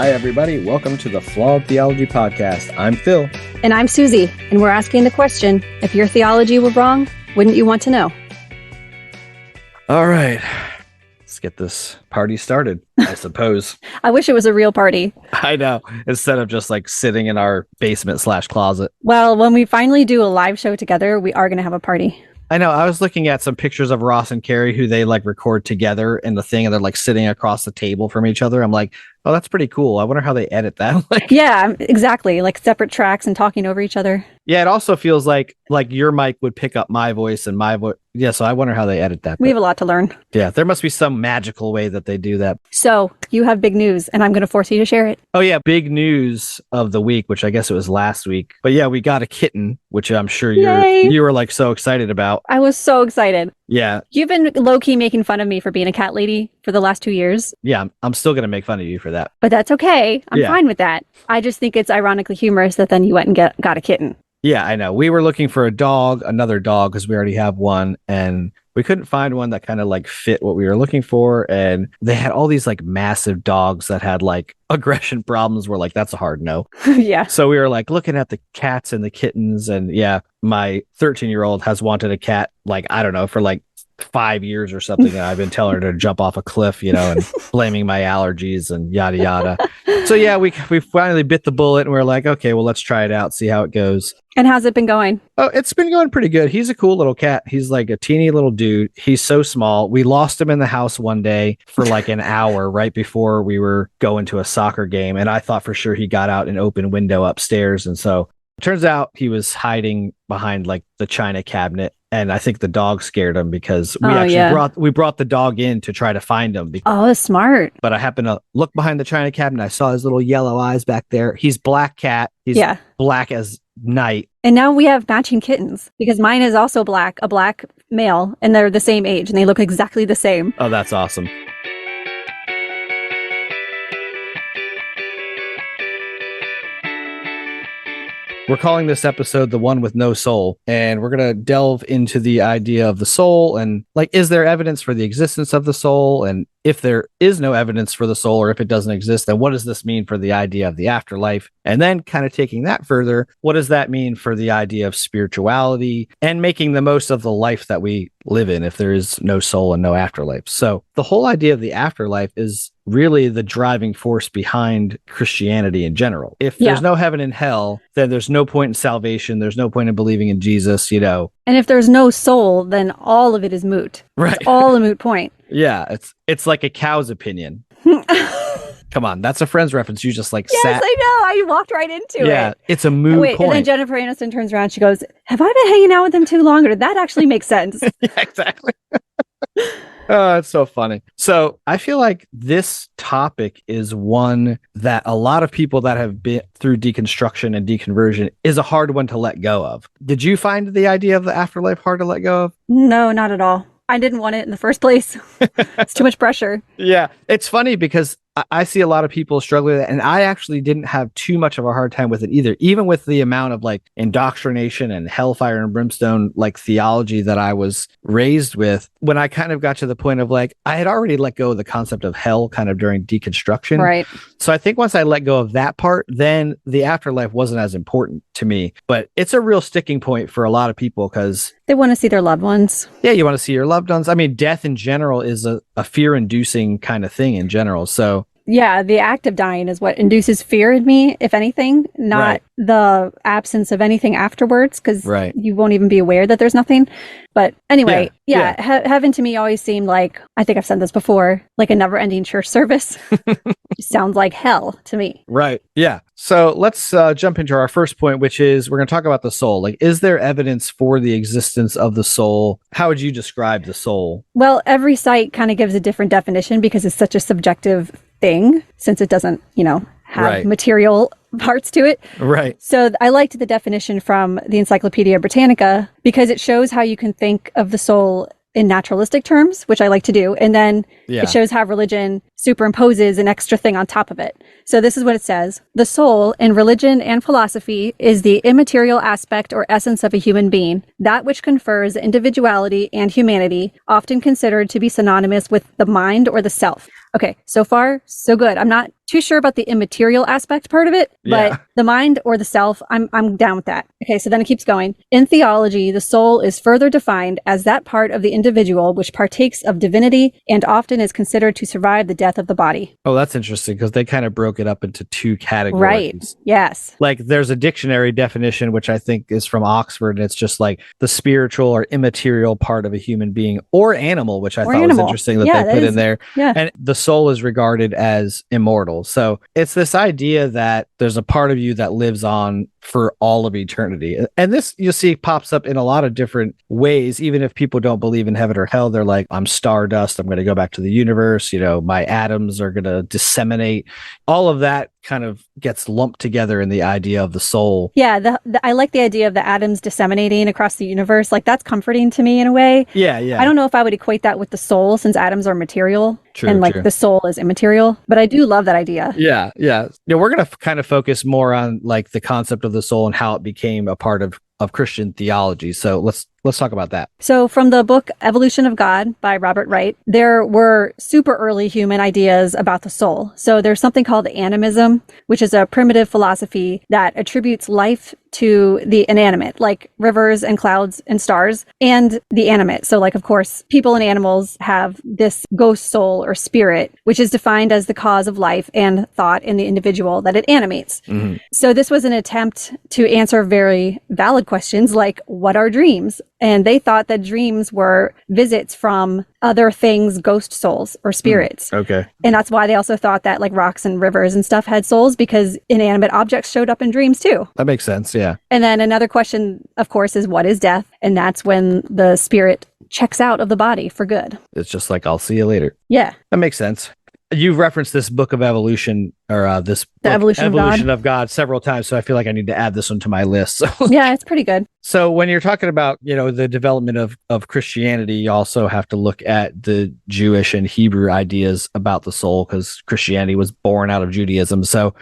Hi, everybody. Welcome to the Flawed Theology podcast. I'm Phil. And I'm Susie, and we're asking the question, if your theology were wrong, wouldn't you want to know? All right. Let's get this party started, I suppose. I wish it was a real party. I know. Instead of just like sitting in our basement/closet. Well, when we finally do a live show together, we are going to have a party. I know. I was looking at some pictures of Ross and Carrie who they like record together in the thing and they're like sitting across the table from each other. I'm like, oh, that's pretty cool. I wonder how they edit that. Yeah, exactly. Like separate tracks and talking over each other. Yeah, it also feels like your mic would pick up my voice and my voice. Yeah, so I wonder how they edit that. We have a lot to learn. Yeah, there must be some magical way that they do that. So you have big news, and I'm going to force you to share it. Oh, yeah, big news of the week, which I guess it was last week. But yeah, we got a kitten, which I'm sure you were like so excited about. I was so excited. Yeah. You've been low-key making fun of me for being a cat lady for the last 2 years. Yeah, I'm still going to make fun of you for that. But that's okay. I'm fine with that. I just think it's ironically humorous that then you went and got a kitten. Yeah, I know. We were looking for another dog, because we already have one, and we couldn't find one that kind of like fit what we were looking for. And they had all these like massive dogs that had like aggression problems. We're like, that's a hard no. Yeah. So we were like looking at the cats and the kittens. And yeah, my 13-year-old has wanted a cat, like, I don't know, for like 5 years or something. And I've been telling her to jump off a cliff, and blaming my allergies and yada, yada. So yeah, we finally bit the bullet and we're like, okay, well, let's try it out, see how it goes. And how's it been going? Oh, it's been going pretty good. He's a cool little cat. He's like a teeny little dude. He's so small. We lost him in the house one day for like an hour right before we were going to a soccer game. And I thought for sure he got out an open window upstairs. And so it turns out he was hiding behind like the china cabinet. And I think the dog scared him because we brought the dog in to try to find him. Oh, that's smart. But I happened to look behind the china cabinet. I saw his little yellow eyes back there. He's black cat. He's black as night. And now we have matching kittens because mine is also black, a black male, and they're the same age and they look exactly the same. Oh, that's awesome. We're calling this episode The One with No Soul, and we're going to delve into the idea of the soul and like, is there evidence for the existence of the soul? And if there is no evidence for the soul, or if it doesn't exist, then what does this mean for the idea of the afterlife? And then kind of taking that further, what does that mean for the idea of spirituality and making the most of the life that we live in if there is no soul and no afterlife? So the whole idea of the afterlife is really the driving force behind Christianity in general. If there's no heaven and hell, then there's no point in salvation. There's no point in believing in Jesus, And if there's no soul, then all of it is moot. Right. It's all a moot point. Yeah, it's like a cow's opinion. Come on, that's a Friends reference. You just like Yes, I know. I walked right into it. Yeah, it's a moot point. And then Jennifer Aniston turns around. She goes, have I been hanging out with him too long? Or did that actually make sense? Yeah, exactly. Oh, it's so funny. So I feel like this topic is one that a lot of people that have been through deconstruction and deconversion is a hard one to let go of. Did you find the idea of the afterlife hard to let go of? No, not at all. I didn't want it in the first place. It's too much pressure. Yeah, it's funny because I see a lot of people struggle with it, and I actually didn't have too much of a hard time with it either, even with the amount of like indoctrination and hellfire and brimstone like theology that I was raised with. When I kind of got to the point of like, I had already let go of the concept of hell kind of during deconstruction. Right. So I think once I let go of that part, then the afterlife wasn't as important to me. But it's a real sticking point for a lot of people because they want to see their loved ones. Yeah, you want to see your loved ones. I mean, death in general is a fear-inducing kind of thing in general. So yeah, the act of dying is what induces fear in me, if anything, not the absence of anything afterwards, because you won't even be aware that there's nothing. But anyway, heaven to me always seemed like, I think I've said this before, like a never-ending church service. Sounds like hell to me. Right. Yeah. So let's jump into our first point, which is we're going to talk about the soul. Like, is there evidence for the existence of the soul? How would you describe the soul? Well, every site kind of gives a different definition because it's such a subjective thing, since it doesn't, have material parts to it. Right. So I liked the definition from the Encyclopedia Britannica because it shows how you can think of the soul in naturalistic terms, which I like to do. And then it shows how religion superimposes an extra thing on top of it. So this is what it says. The soul in religion and philosophy is the immaterial aspect or essence of a human being, that which confers individuality and humanity, often considered to be synonymous with the mind or the self. Okay, so far, so good. I'm not too sure about the immaterial aspect part of it, but the mind or the self, I'm down with that. Okay, so then it keeps going. In theology, the soul is further defined as that part of the individual which partakes of divinity and often is considered to survive the death of the body. Oh, that's interesting because they kind of broke it up into two categories. Right. Yes. Like there's a dictionary definition, which I think is from Oxford, and it's just like the spiritual or immaterial part of a human being or animal, which I thought was interesting that they put in there. Yeah. And the soul is regarded as immortal. So it's this idea that there's a part of you that lives on for all of eternity. And this, you see, pops up in a lot of different ways. Even if people don't believe in heaven or hell, they're like, I'm stardust. I'm going to go back to the universe. You know, my atoms are going to disseminate. All of that kind of gets lumped together in the idea of the soul. Yeah, I like the idea of the atoms disseminating across the universe. Like that's comforting to me in a way. Yeah. I don't know if I would equate that with the soul since atoms are material and like true. The soul is immaterial, but I do love that idea. Yeah. We're going to kind of focus more on like the concept of the soul and how it became a part of Christian theology. So let's talk about that. So from the book Evolution of God by Robert Wright, there were super early human ideas about the soul. So there's something called animism, which is a primitive philosophy that attributes life to the inanimate, like rivers and clouds and stars, and the animate. So like, of course, people and animals have this ghost soul or spirit, which is defined as the cause of life and thought in the individual that it animates. Mm-hmm. So this was an attempt to answer very valid questions like, what are dreams? And they thought that dreams were visits from other things, ghost souls or spirits. Okay. And that's why they also thought that like rocks and rivers and stuff had souls, because inanimate objects showed up in dreams too. That makes sense. Yeah. And then another question, of course, is what is death? And that's when the spirit checks out of the body for good. It's just like, I'll see you later. Yeah. That makes sense. You've referenced this book of evolution or this book, Evolution of God several times. So I feel like I need to add this one to my list. So. Yeah, it's pretty good. So when you're talking about, the development of Christianity, you also have to look at the Jewish and Hebrew ideas about the soul, because Christianity was born out of Judaism. So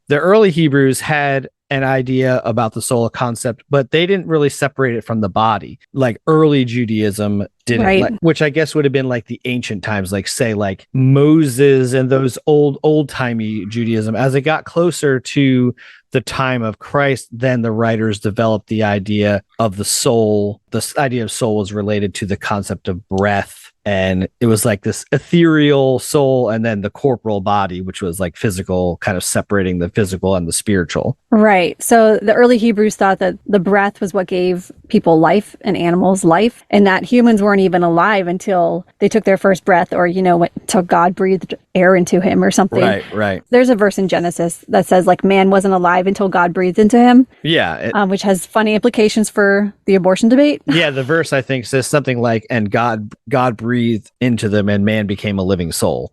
the early Hebrews had an idea about the soul, a concept, but they didn't really separate it from the body. Like early Judaism didn't, right. Which I guess would have been like the ancient times, like say like Moses and those old timey Judaism. As it got closer to the time of Christ, then the writers developed the idea of the soul. This idea of soul was related to the concept of breath. And it was like this ethereal soul and then the corporal body, which was like physical, kind of separating the physical and the spiritual. Right. So the early Hebrews thought that the breath was what gave people life and animals life, and that humans weren't even alive until they took their first breath or, until God breathed air into him or something. Right. There's a verse in Genesis that says like man wasn't alive until God breathed into him. Yeah. Which has funny implications for the abortion debate. Yeah. The verse I think says something like, and God breathed into them and man became a living soul.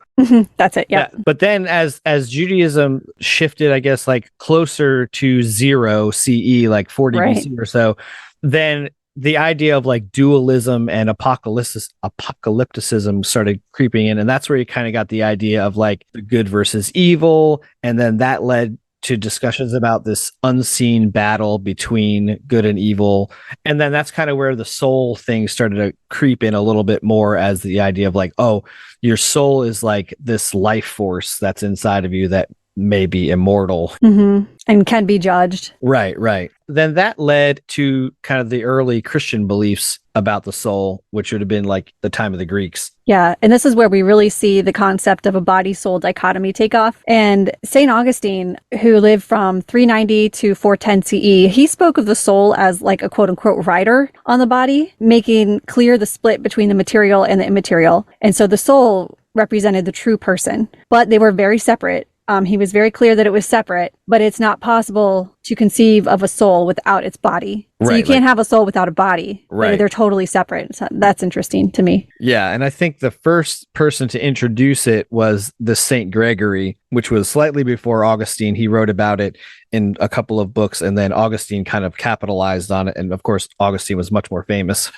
That's it. Yeah. But then as Judaism shifted, I guess, like closer to 0 CE, like 40 BC or so, then the idea of like dualism and apocalypticism started creeping in. And that's where you kind of got the idea of like the good versus evil. And then that led to discussions about this unseen battle between good and evil. And then that's kind of where the soul thing started to creep in a little bit more, as the idea of like, oh, your soul is like this life force that's inside of you that may be immortal. Mm-hmm. And can be judged. Right. Then that led to kind of the early Christian beliefs about the soul, which would have been like the time of the Greeks. Yeah. And this is where we really see the concept of a body-soul dichotomy take off. And St. Augustine, who lived from 390 to 410 CE, he spoke of the soul as like a quote unquote rider on the body, making clear the split between the material and the immaterial. And so the soul represented the true person, but they were very separate. He was very clear that it was separate, but it's not possible to conceive of a soul without its body. So you can't have a soul without a body. Right. They're totally separate. So that's interesting to me. Yeah. And I think the first person to introduce it was the St. Gregory, which was slightly before Augustine. He wrote about it in a couple of books, and then Augustine kind of capitalized on it. And of course, Augustine was much more famous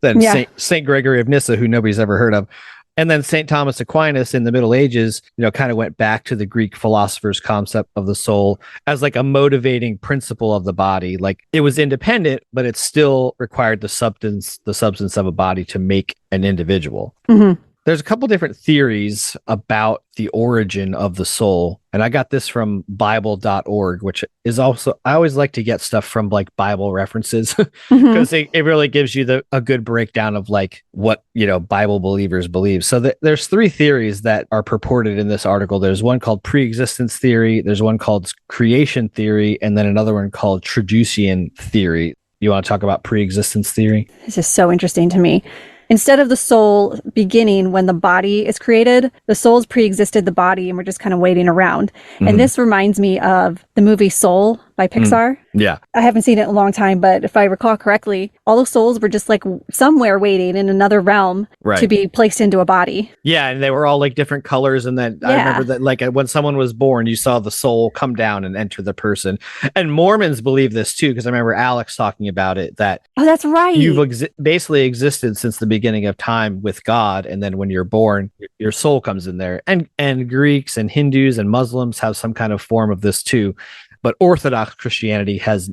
than St. Gregory of Nyssa, who nobody's ever heard of. And then St. Thomas Aquinas in the Middle Ages, kind of went back to the Greek philosophers' concept of the soul as like a motivating principle of the body. Like it was independent, but it still required the substance of a body to make an individual. Mm-hmm. There's a couple different theories about the origin of the soul. And I got this from Bible.org, which is also, I always like to get stuff from like Bible references because it really gives you a good breakdown of like what, Bible believers believe. So there's three theories that are purported in this article. There's one called pre-existence theory. There's one called creation theory. And then another one called Traducian theory. You want to talk about pre-existence theory? This is so interesting to me. Instead of the soul beginning when the body is created, the soul's pre-existed the body and we're just kind of waiting around. Mm-hmm. And this reminds me of the movie Soul by Pixar. Yeah. I haven't seen it in a long time, but if I recall correctly, all the souls were just like somewhere waiting in another realm to be placed into a body. Yeah, and they were all like different colors. And then I remember that like when someone was born, you saw the soul come down and enter the person. And Mormons believe this too, because I remember Alex talking about it, that that's right. You've basically existed since the beginning of time with God, and then when you're born, your soul comes in there. And Greeks and Hindus and Muslims have some kind of form of this too. But Orthodox Christianity has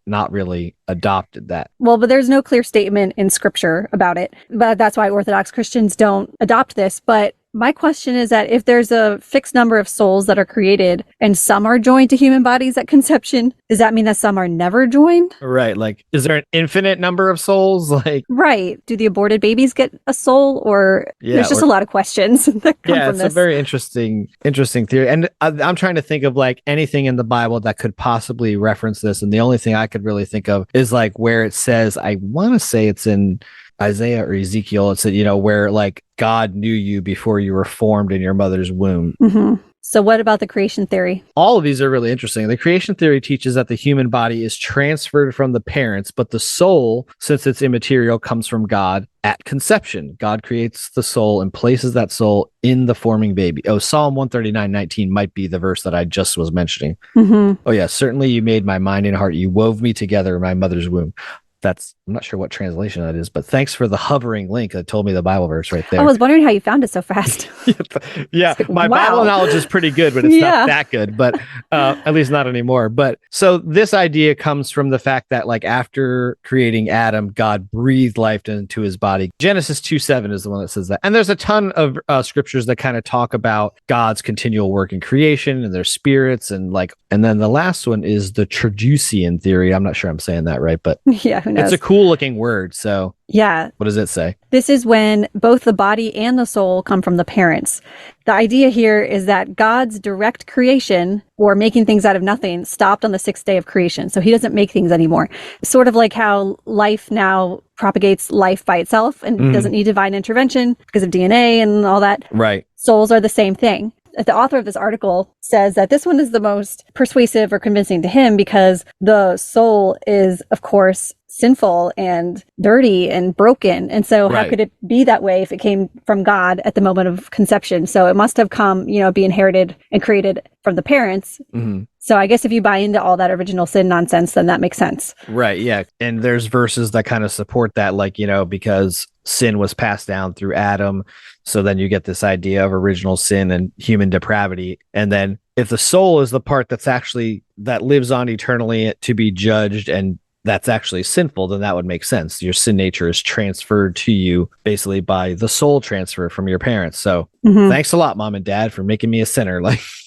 not really adopted that. Well, but there's no clear statement in scripture about it. But that's why Orthodox Christians don't adopt this. But my question is that if there's a fixed number of souls that are created and some are joined to human bodies at conception, does that mean that some are never joined? Right. Like, is there an infinite number of souls? Like, right. Do the aborted babies get a soul? Or there's just a lot of questions that come from this. It's a very interesting theory. And I'm trying to think of like anything in the Bible that could possibly reference this. And the only thing I could really think of is like where it says, I want to say it's in Isaiah or Ezekiel, it's where like God knew you before you were formed in your mother's womb. Mm-hmm. So what about the creation theory? All of these are really interesting. The creation theory teaches that the human body is transferred from the parents, but the soul, since it's immaterial, comes from God at conception. God creates the soul and places that soul in the forming baby. Oh, Psalm 139:19 might be the verse that I just was mentioning. Mm-hmm. Oh yeah, certainly you made my mind and heart. You wove me together in my mother's womb. I'm not sure what translation that is, but thanks for the hovering link that told me the Bible verse right there. I was wondering how you found it so fast. Yeah, my Bible knowledge is pretty good, but it's not that good, but at least not anymore. But so this idea comes from the fact that like after creating Adam, God breathed life into his body. Genesis 2:7 is the one that says that. And there's a ton of scriptures that kind of talk about God's continual work in creation and their spirits and then the last one is the Traducian theory. I'm not sure I'm saying that right, but yeah. It's a cool looking word. So yeah. What does it say? This is when both the body and the soul come from the parents. The idea here is that God's direct creation, or making things out of nothing, stopped on the sixth day of creation. So he doesn't make things anymore. Sort of like how life now propagates life by itself and doesn't need divine intervention because of DNA and all that. Right. Souls are the same thing. The author of this article says that this one is the most persuasive or convincing to him because the soul is, of course, sinful and dirty and broken. And so how could it be that way if it came from God at the moment of conception? So it must have come, be inherited and created from the parents. Mm-hmm. So I guess if you buy into all that original sin nonsense, then that makes sense. Right. Yeah. And there's verses that kind of support that, because sin was passed down through Adam. So then you get this idea of original sin and human depravity. And then if the soul is the part that lives on eternally to be judged and that's actually sinful, then that would make sense. Your sin nature is transferred to you basically by the soul transfer from your parents. So thanks a lot, Mom and Dad, for making me a sinner.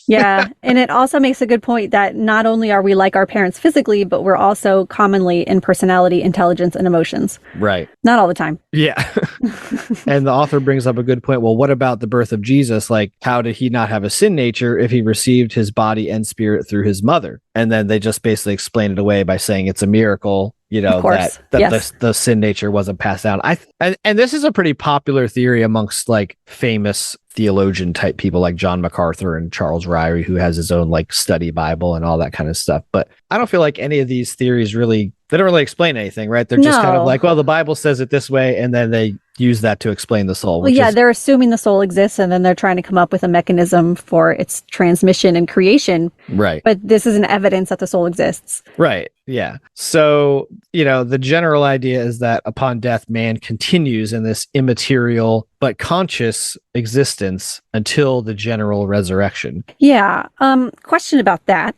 Yeah. And it also makes a good point that not only are we like our parents physically, but we're also commonly in personality, intelligence, and emotions. Right. Not all the time. Yeah. And the author brings up a good point. Well, what about the birth of Jesus? How did he not have a sin nature if he received his body and spirit through his mother? And then they just basically explain it away by saying it's a miracle, that yes. the sin nature wasn't passed down. And this is a pretty popular theory amongst famous theologian type people like John MacArthur and Charles Ryrie, who has his own study Bible and all that kind of stuff. But I don't feel like any of these theories they don't really explain anything, right? They're just kind of well, the Bible says it this way, and then they use that to explain the soul. They're assuming the soul exists, and then they're trying to come up with a mechanism for its transmission and creation. Right. But this isn't evidence that the soul exists. Right. Yeah. So, the general idea is that upon death, man continues in this immaterial but conscious existence until the general resurrection. Yeah. Question about that.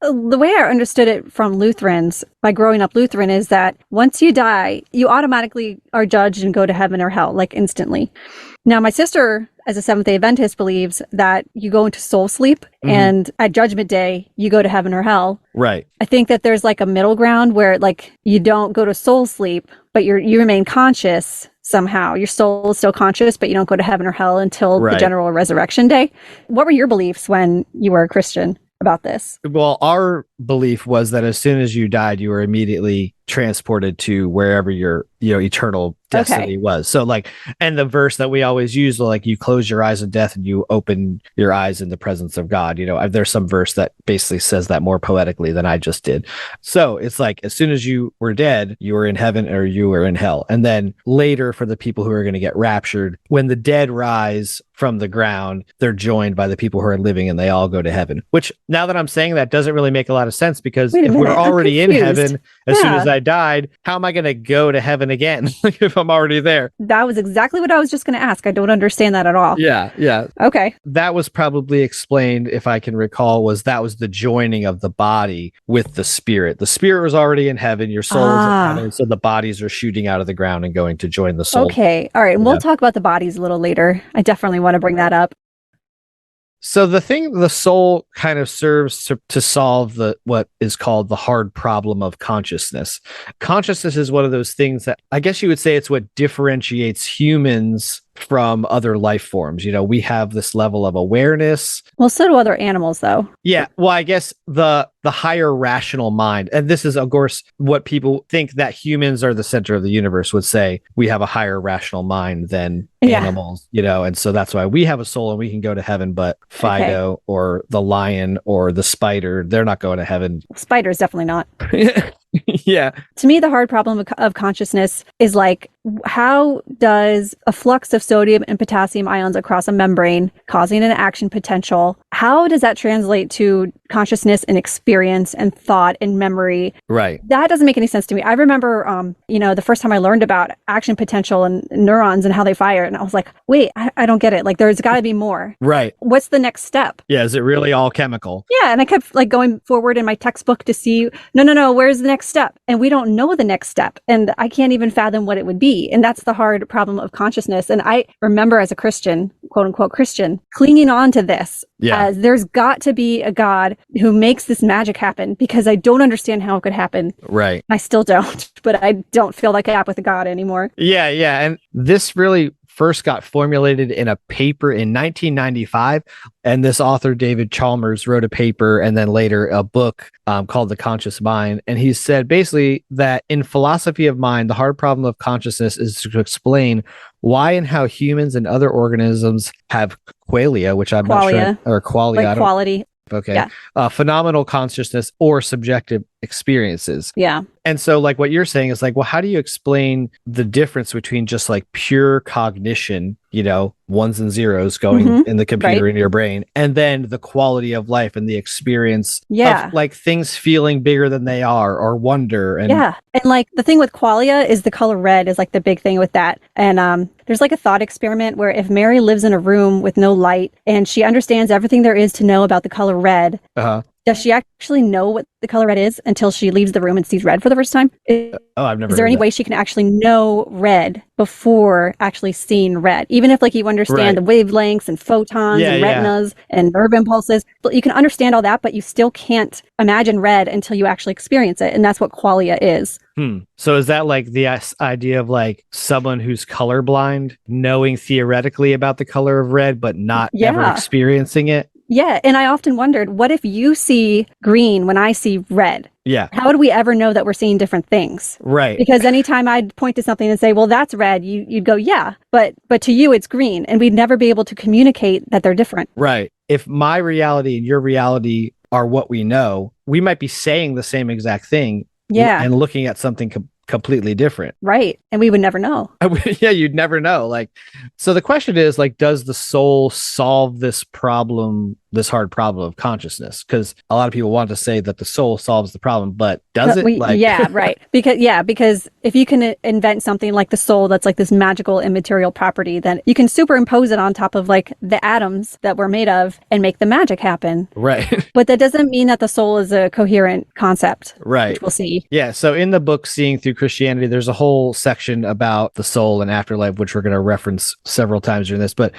The way I understood it from Lutherans, by growing up Lutheran, is that once you die, you automatically are judged and go to heaven or hell, like instantly. Now, my sister, as a Seventh-day Adventist, believes that you go into soul sleep, and at Judgment Day, you go to heaven or hell. Right. I think that there's like a middle ground where like you don't go to soul sleep, but you remain conscious somehow. Your soul is still conscious, but you don't go to heaven or hell until the general resurrection day. What were your beliefs when you were a Christian about this? Well, our belief was that as soon as you died, you were immediately transported to wherever your eternal destiny was. So like, and the verse that we always use, like, you close your eyes in death and you open your eyes in the presence of God. There's some verse that basically says that more poetically than I just did. So it's like, as soon as you were dead, you were in heaven or you were in hell. And then later, for the people who are going to get raptured, when the dead rise from the ground, they're joined by the people who are living and they all go to heaven. Which, now that I'm saying that, doesn't really make a lot of sense, because if we're already in heaven as soon as I died, how am I going to go to heaven again if I'm already there? That was exactly what I was just going to ask. I don't understand that at all. Yeah. Okay. That was probably explained, if I can recall, that was the joining of the body with the spirit. The spirit was already in heaven, your soul is in heaven, so the bodies are shooting out of the ground and going to join the soul. Okay. All right. And we'll talk about the bodies a little later. I definitely want to bring that up. So the soul kind of serves to solve what is called the hard problem of consciousness. Consciousness is one of those things that I guess you would say it's what differentiates humans from other life forms. We have this level of awareness. Well, so do other animals, though. Yeah. Well, I guess the higher rational mind, and this is, of course, what people think that humans are the center of the universe would say, we have a higher rational mind than animals, and so that's why we have a soul and we can go to heaven, but Fido or the lion or the spider, they're not going to heaven. Spiders, definitely not. Yeah. To me, the hard problem of consciousness is like, how does a flux of sodium and potassium ions across a membrane causing an action potential, how does that translate to consciousness and experience and thought and memory? Right. That doesn't make any sense to me. I remember, the first time I learned about action potential and neurons and how they fire, and I was like, wait, I don't get it. Like, there's got to be more. Right. What's the next step? Yeah. Is it really all chemical? Yeah. And I kept like going forward in my textbook to see, no, where's the next step? And we don't know the next step. And I can't even fathom what it would be. And that's the hard problem of consciousness. And I remember, as a Christian, quote unquote Christian, clinging on to this as there's got to be a God who makes this magic happen, because I don't understand how it could happen. Right. I still don't, but I don't feel like I have with a God anymore. Yeah. And this really first got formulated in a paper in 1995. And this author, David Chalmers, wrote a paper and then later a book called The Conscious Mind. And he said basically that in philosophy of mind, the hard problem of consciousness is to explain why and how humans and other organisms have qualia, which I'm not sure, or qualia. Like quality. Okay. Yeah. Phenomenal consciousness or subjective experiences. Yeah. And so like what you're saying is like, well, how do you explain the difference between just like pure cognition, ones and zeros going in the computer in your brain, and then the quality of life and the experience of like things feeling bigger than they are, or wonder. And and like the thing with qualia is the color red is like the big thing with that. And there's like a thought experiment where if Mary lives in a room with no light and she understands everything there is to know about the color red, does she actually know what the color red is until she leaves the room and sees red for the first time? I've never. Is there any way she can actually know red before actually seeing red? Even if like you understand the wavelengths and photons and retinas and nerve impulses, but you can understand all that, but you still can't imagine red until you actually experience it. And that's what qualia is. So is that like the idea of like someone who's colorblind knowing theoretically about the color of red, but not ever experiencing it? Yeah. And I often wondered, what if you see green when I see red? Yeah. How would we ever know that we're seeing different things? Right. Because anytime I'd point to something and say, well, that's red, you'd go, yeah, but to you it's green. And we'd never be able to communicate that they're different. Right. If my reality and your reality are what we know, we might be saying the same exact thing. Yeah. And looking at something completely different. Right. And we would never know. Yeah, you'd never know. Like, so the question is like, does the soul solve this problem this hard problem of consciousness, because a lot of people want to say that the soul solves the problem, but does it? Yeah, right. Because if you can invent something like the soul that's like this magical immaterial property, then you can superimpose it on top of like the atoms that we're made of and make the magic happen. Right. But that doesn't mean that the soul is a coherent concept. Right. Which we'll see. Yeah. So in the book, Seeing Through Christianity, there's a whole section about the soul and afterlife, which we're going to reference several times during this. But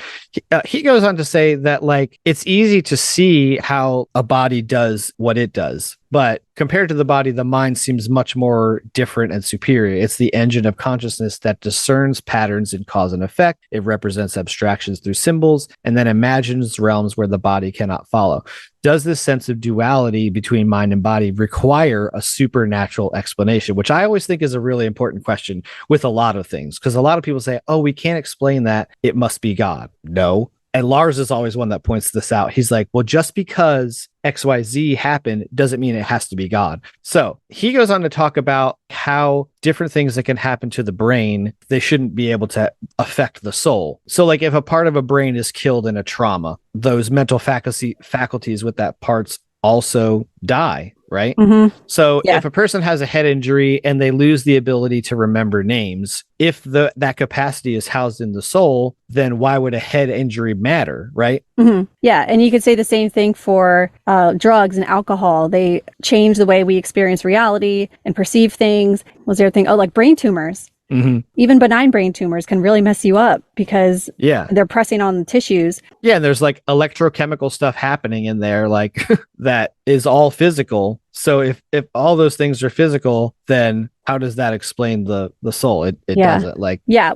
he goes on to say that like it's easy to see how a body does what it does. But compared to the body, the mind seems much more different and superior. It's the engine of consciousness that discerns patterns in cause and effect. It represents abstractions through symbols and then imagines realms where the body cannot follow. Does this sense of duality between mind and body require a supernatural explanation? Which I always think is a really important question with a lot of things, because a lot of people say, oh, we can't explain that. It must be God. No. And Lars is always one that points this out. He's like, well, just because XYZ happened doesn't mean it has to be God. So he goes on to talk about how different things that can happen to the brain, they shouldn't be able to affect the soul. So like if a part of a brain is killed in a trauma, those mental faculties with that parts also die, right? Mm-hmm. So if a person has a head injury and they lose the ability to remember names, if that capacity is housed in the soul, then why would a head injury matter, right? Mm-hmm. Yeah, and you could say the same thing for drugs and alcohol. They change the way we experience reality and perceive things. Was there a thing? Oh, like brain tumors. Mm-hmm. Even benign brain tumors can really mess you up because they're pressing on the tissues. Yeah, and there's like electrochemical stuff happening in there, like that is all physical. So if all those things are physical, then how does that explain the soul? It doesn't.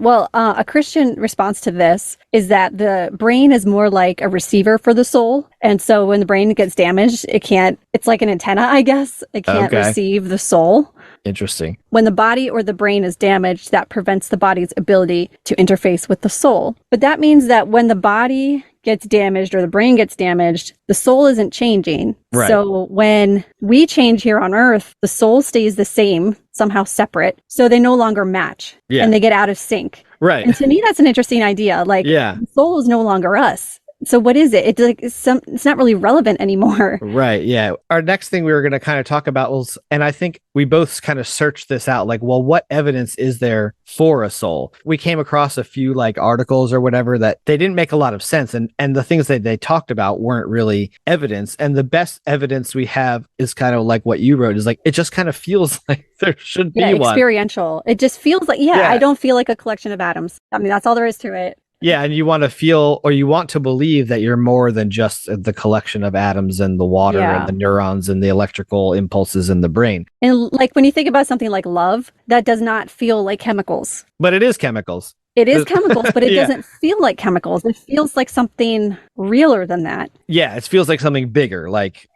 Well, a Christian response to this is that the brain is more like a receiver for the soul. And so when the brain gets damaged, it's like an antenna, I guess. It can't receive the soul. Interesting. When the body or the brain is damaged, that prevents the body's ability to interface with the soul. But that means that when the body gets damaged or the brain gets damaged, the soul isn't changing. Right. So when we change here on Earth, the soul stays the same, somehow separate. So they no longer match and they get out of sync. Right. And to me, that's an interesting idea. Like the soul is no longer us. So what is it? It's not really relevant anymore. Right. Yeah. Our next thing we were going to kind of talk about was, and I think we both kind of searched this out, like, well, what evidence is there for a soul? We came across a few like articles or whatever that they didn't make a lot of sense. And the things that they talked about weren't really evidence. And the best evidence we have is kind of like what you wrote, is like, it just kind of feels like there should be one. Experiential. It just feels like, I don't feel like a collection of atoms. I mean, that's all there is to it. Yeah, and you want to feel, or you want to believe that you're more than just the collection of atoms and the water and the neurons and the electrical impulses in the brain. And like when you think about something like love, that does not feel like chemicals. But it is chemicals. It is chemicals, but it doesn't feel like chemicals. It feels like something realer than that. Yeah, it feels like something bigger. Like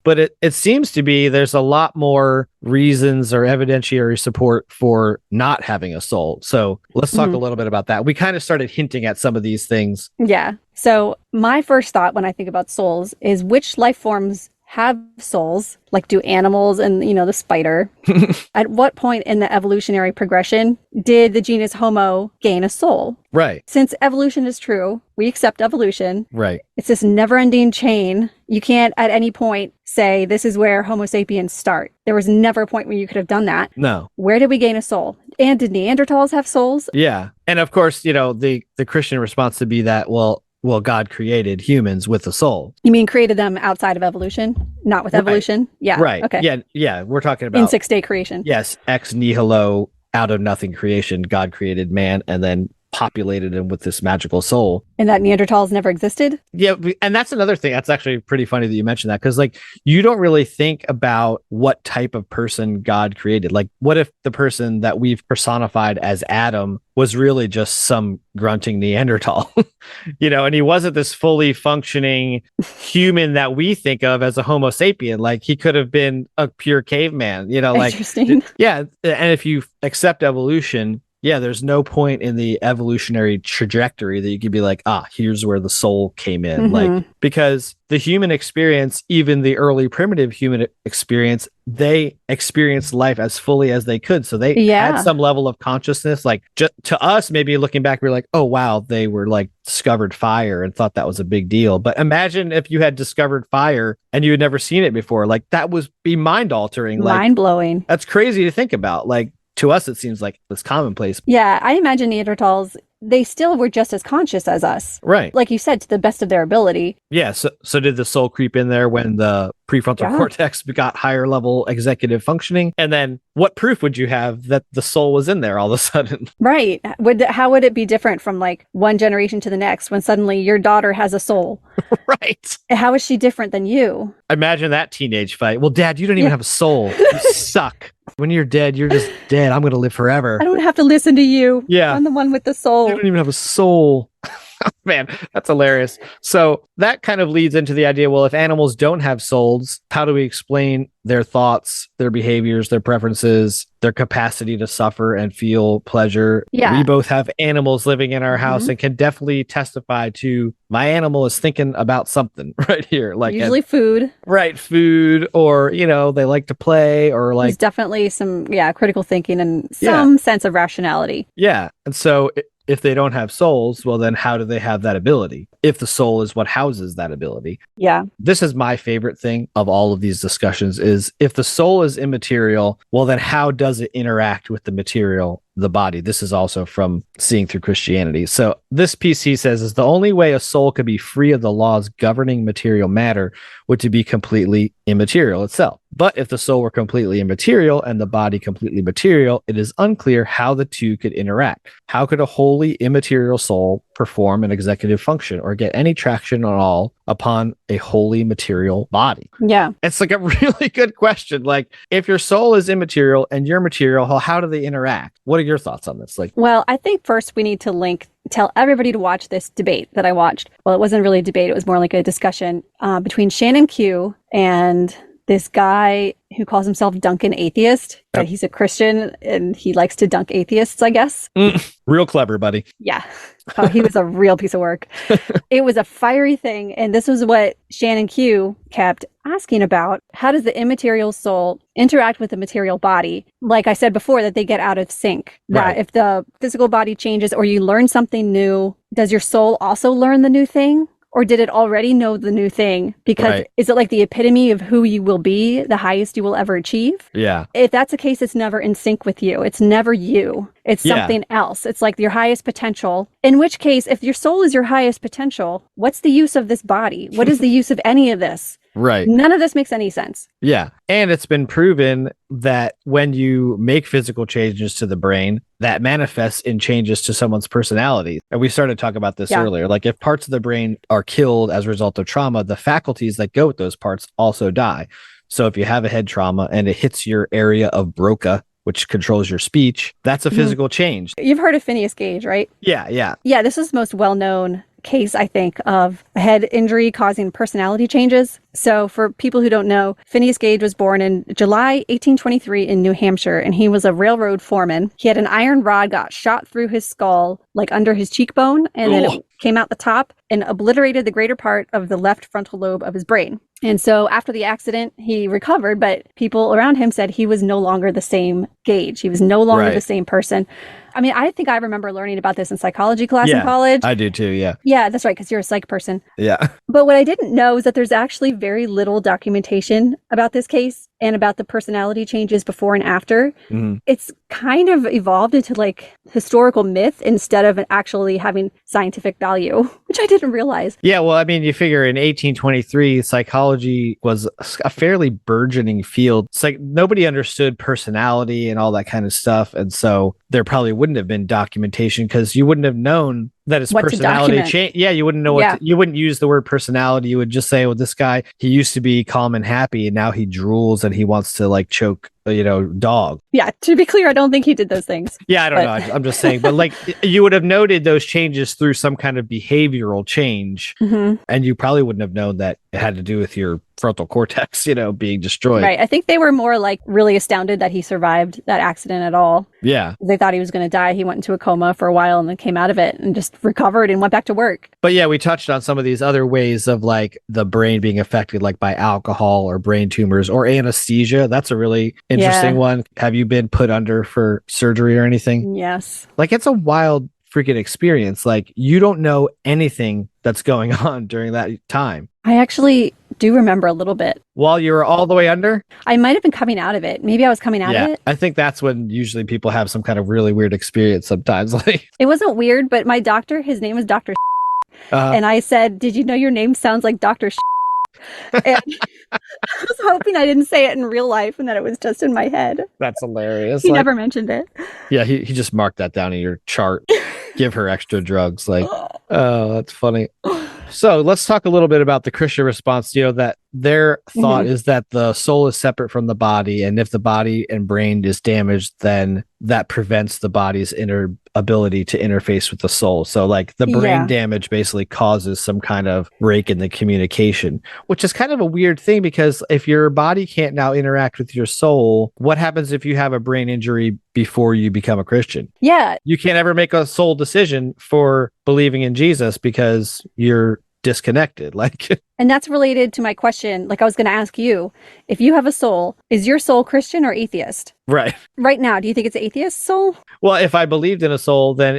But it seems to be there's a lot more reasons or evidentiary support for not having a soul. So let's talk a little bit about that. We kind of started hinting at some of these things. Yeah. So my first thought when I think about souls is which life forms have souls? Like, do animals and, the spider? At what point in the evolutionary progression did the genus Homo gain a soul? Right. Since evolution is true, we accept evolution. Right. It's this never-ending chain. You can't at any point say this is where Homo sapiens start. There was never a point where you could have done that. No. Where did we gain a soul? And did Neanderthals have souls? Yeah. And of course, the Christian response to be that, well, God created humans with a soul. You mean created them outside of evolution, not with evolution? Yeah. Right. Okay. Yeah. We're talking about in 6-day creation. Yes. Ex nihilo, out of nothing creation. God created man and then populated him with this magical soul. And that Neanderthals never existed? Yeah. And that's another thing. That's actually pretty funny that you mentioned that, because like you don't really think about what type of person God created. Like, what if the person that we've personified as Adam was really just some grunting Neanderthal, and he wasn't this fully functioning human that we think of as a Homo sapien. Like, he could have been a pure caveman, like, interesting. Yeah. And if you accept evolution, Yeah, there's no point in the evolutionary trajectory that you could be like, here's where the soul came in. Like, because the human experience, even the early primitive human experience, they experienced life as fully as they could. So they had some level of consciousness. Like, to us, maybe looking back, we're like, oh, wow, they were like discovered fire and thought that was a big deal. But imagine if you had discovered fire and you had never seen it before. Like, that would be mind altering. Mind blowing. That's crazy to think about. Like, to us, it seems like it's commonplace. Yeah, I imagine Neanderthals, they still were just as conscious as us. Right. Like you said, to the best of their ability. Yeah. So did the soul creep in there when the prefrontal cortex got higher level executive functioning? And then what proof would you have that the soul was in there all of a sudden? Right. How would it be different from like one generation to the next when suddenly your daughter has a soul? Right. How is she different than you? Imagine that teenage fight. Well, Dad, you don't even have a soul. You suck. When you're dead, you're just dead. I'm going to live forever. I don't have to listen to you. Yeah. I'm the one with the soul. You don't even have a soul. Man, that's hilarious. So that kind of leads into the idea, well, if animals don't have souls, how do we explain their thoughts, their behaviors, their preferences, their capacity to suffer and feel pleasure? Yeah. We both have animals living in our house and can definitely testify to my animal is thinking about something right here. Like usually food. Right. Food, or, they like to play, or like. There's definitely some, critical thinking and some sense of rationality. Yeah. And so if they don't have souls, well, then how do they have that ability? If the soul is what houses that ability. Yeah. This is my favorite thing of all of these discussions is if the soul is immaterial, well, then how does it interact with the material, the body? This is also from Seeing Through Christianity. So this PC says is the only way a soul could be free of the laws governing material matter would to be completely immaterial itself. But if the soul were completely immaterial and the body completely material, it is unclear how the two could interact. How could a wholly immaterial soul perform an executive function or get any traction at all upon a wholly material body? Yeah. It's like a really good question. Like, if your soul is immaterial and you're material, how do they interact? What are your thoughts on this? Well, I think first we need to tell everybody to watch this debate that I watched. Well, it wasn't really a debate. It was more like a discussion between Shannon Q and this guy who calls himself Duncan Atheist. But he's a Christian and he likes to dunk atheists, I guess. Real clever, buddy. Yeah. Oh, he was a real piece of work. It was a fiery thing. And this was what Shannon Q kept asking about. How does the immaterial soul interact with the material body? Like I said before, that they get out of sync. That if the physical body changes or you learn something new, does your soul also learn the new thing? Or did it already know the new thing? Because is it like the epitome of who you will be, the highest you will ever achieve? Yeah. If that's the case, it's never in sync with you. It's never you. It's something else. It's like your highest potential. In which case, if your soul is your highest potential, what's the use of this body? What is the use of any of this? Right. None of this makes any sense. Yeah. And it's been proven that when you make physical changes to the brain, that manifests in changes to someone's personality. And we started to talk about this earlier. Like, if parts of the brain are killed as a result of trauma, the faculties that go with those parts also die. So if you have a head trauma and it hits your area of Broca, which controls your speech, that's a physical change. You've heard of Phineas Gage, right? Yeah. Yeah, this is the most well-known case, I think, of a head injury causing personality changes. So for people who don't know, Phineas Gage was born in July 1823 in New Hampshire, and he was a railroad foreman. He had an iron rod got shot through his skull, like under his cheekbone, and then it came out the top and obliterated the greater part of the left frontal lobe of his brain. And so after the accident, he recovered, but people around him said he was no longer the same Gage. He was no longer the same person. I mean, I think I remember learning about this in psychology class in college. I do too, yeah. Yeah, that's right, because you're a psych person. Yeah. But what I didn't know is that there's actually very little documentation about this case and about the personality changes before and after. It's kind of evolved into like historical myth instead of actually having scientific value, which I didn't realize. Yeah, well, I mean, you figure in 1823, psychology was a fairly burgeoning field. It's like nobody understood personality and all that kind of stuff. And so there probably wouldn't have been documentation because you wouldn't have known that his personality changed. Yeah, you wouldn't know you wouldn't use the word personality. You would just say, well, this guy, he used to be calm and happy and now he drools and he wants to like choke dog. Yeah, to be clear, I don't think he did those things. Yeah, I don't know. I'm just saying, but like you would have noted those changes through some kind of behavioral change, and you probably wouldn't have known that it had to do with your frontal cortex, being destroyed. Right. I think they were more like really astounded that he survived that accident at all. Yeah. They thought he was going to die. He went into a coma for a while and then came out of it and just recovered and went back to work. But yeah, we touched on some of these other ways of like the brain being affected, like by alcohol or brain tumors or anesthesia. That's a really interesting one. Have you been put under for surgery or anything? Yes. Like it's a wild freaking experience. Like you don't know anything that's going on during that time. I actually do remember a little bit. While you were all the way under? I might have been coming out of it. Maybe I was coming out of it. I think that's when usually people have some kind of really weird experience sometimes. Like it wasn't weird, but my doctor, his name was Dr. And I said, did you know your name sounds like Dr. And I was hoping I didn't say it in real life and that it was just in my head. That's hilarious. He never mentioned it. Yeah, he just marked that down in your chart. Give her extra drugs. Like, oh, that's funny. So let's talk a little bit about the Christian response. That their thought is that the soul is separate from the body. And if the body and brain is damaged, then that prevents the body's ability to interface with the soul. So like the brain damage basically causes some kind of break in the communication, which is kind of a weird thing because if your body can't now interact with your soul, what happens if you have a brain injury before you become a Christian? Yeah. You can't ever make a soul decision for believing in Jesus because you're disconnected. And that's related to my question. Like I was going to ask you, if you have a soul, is your soul Christian or atheist? Right. Right now, do you think it's atheist soul? Well, if I believed in a soul, then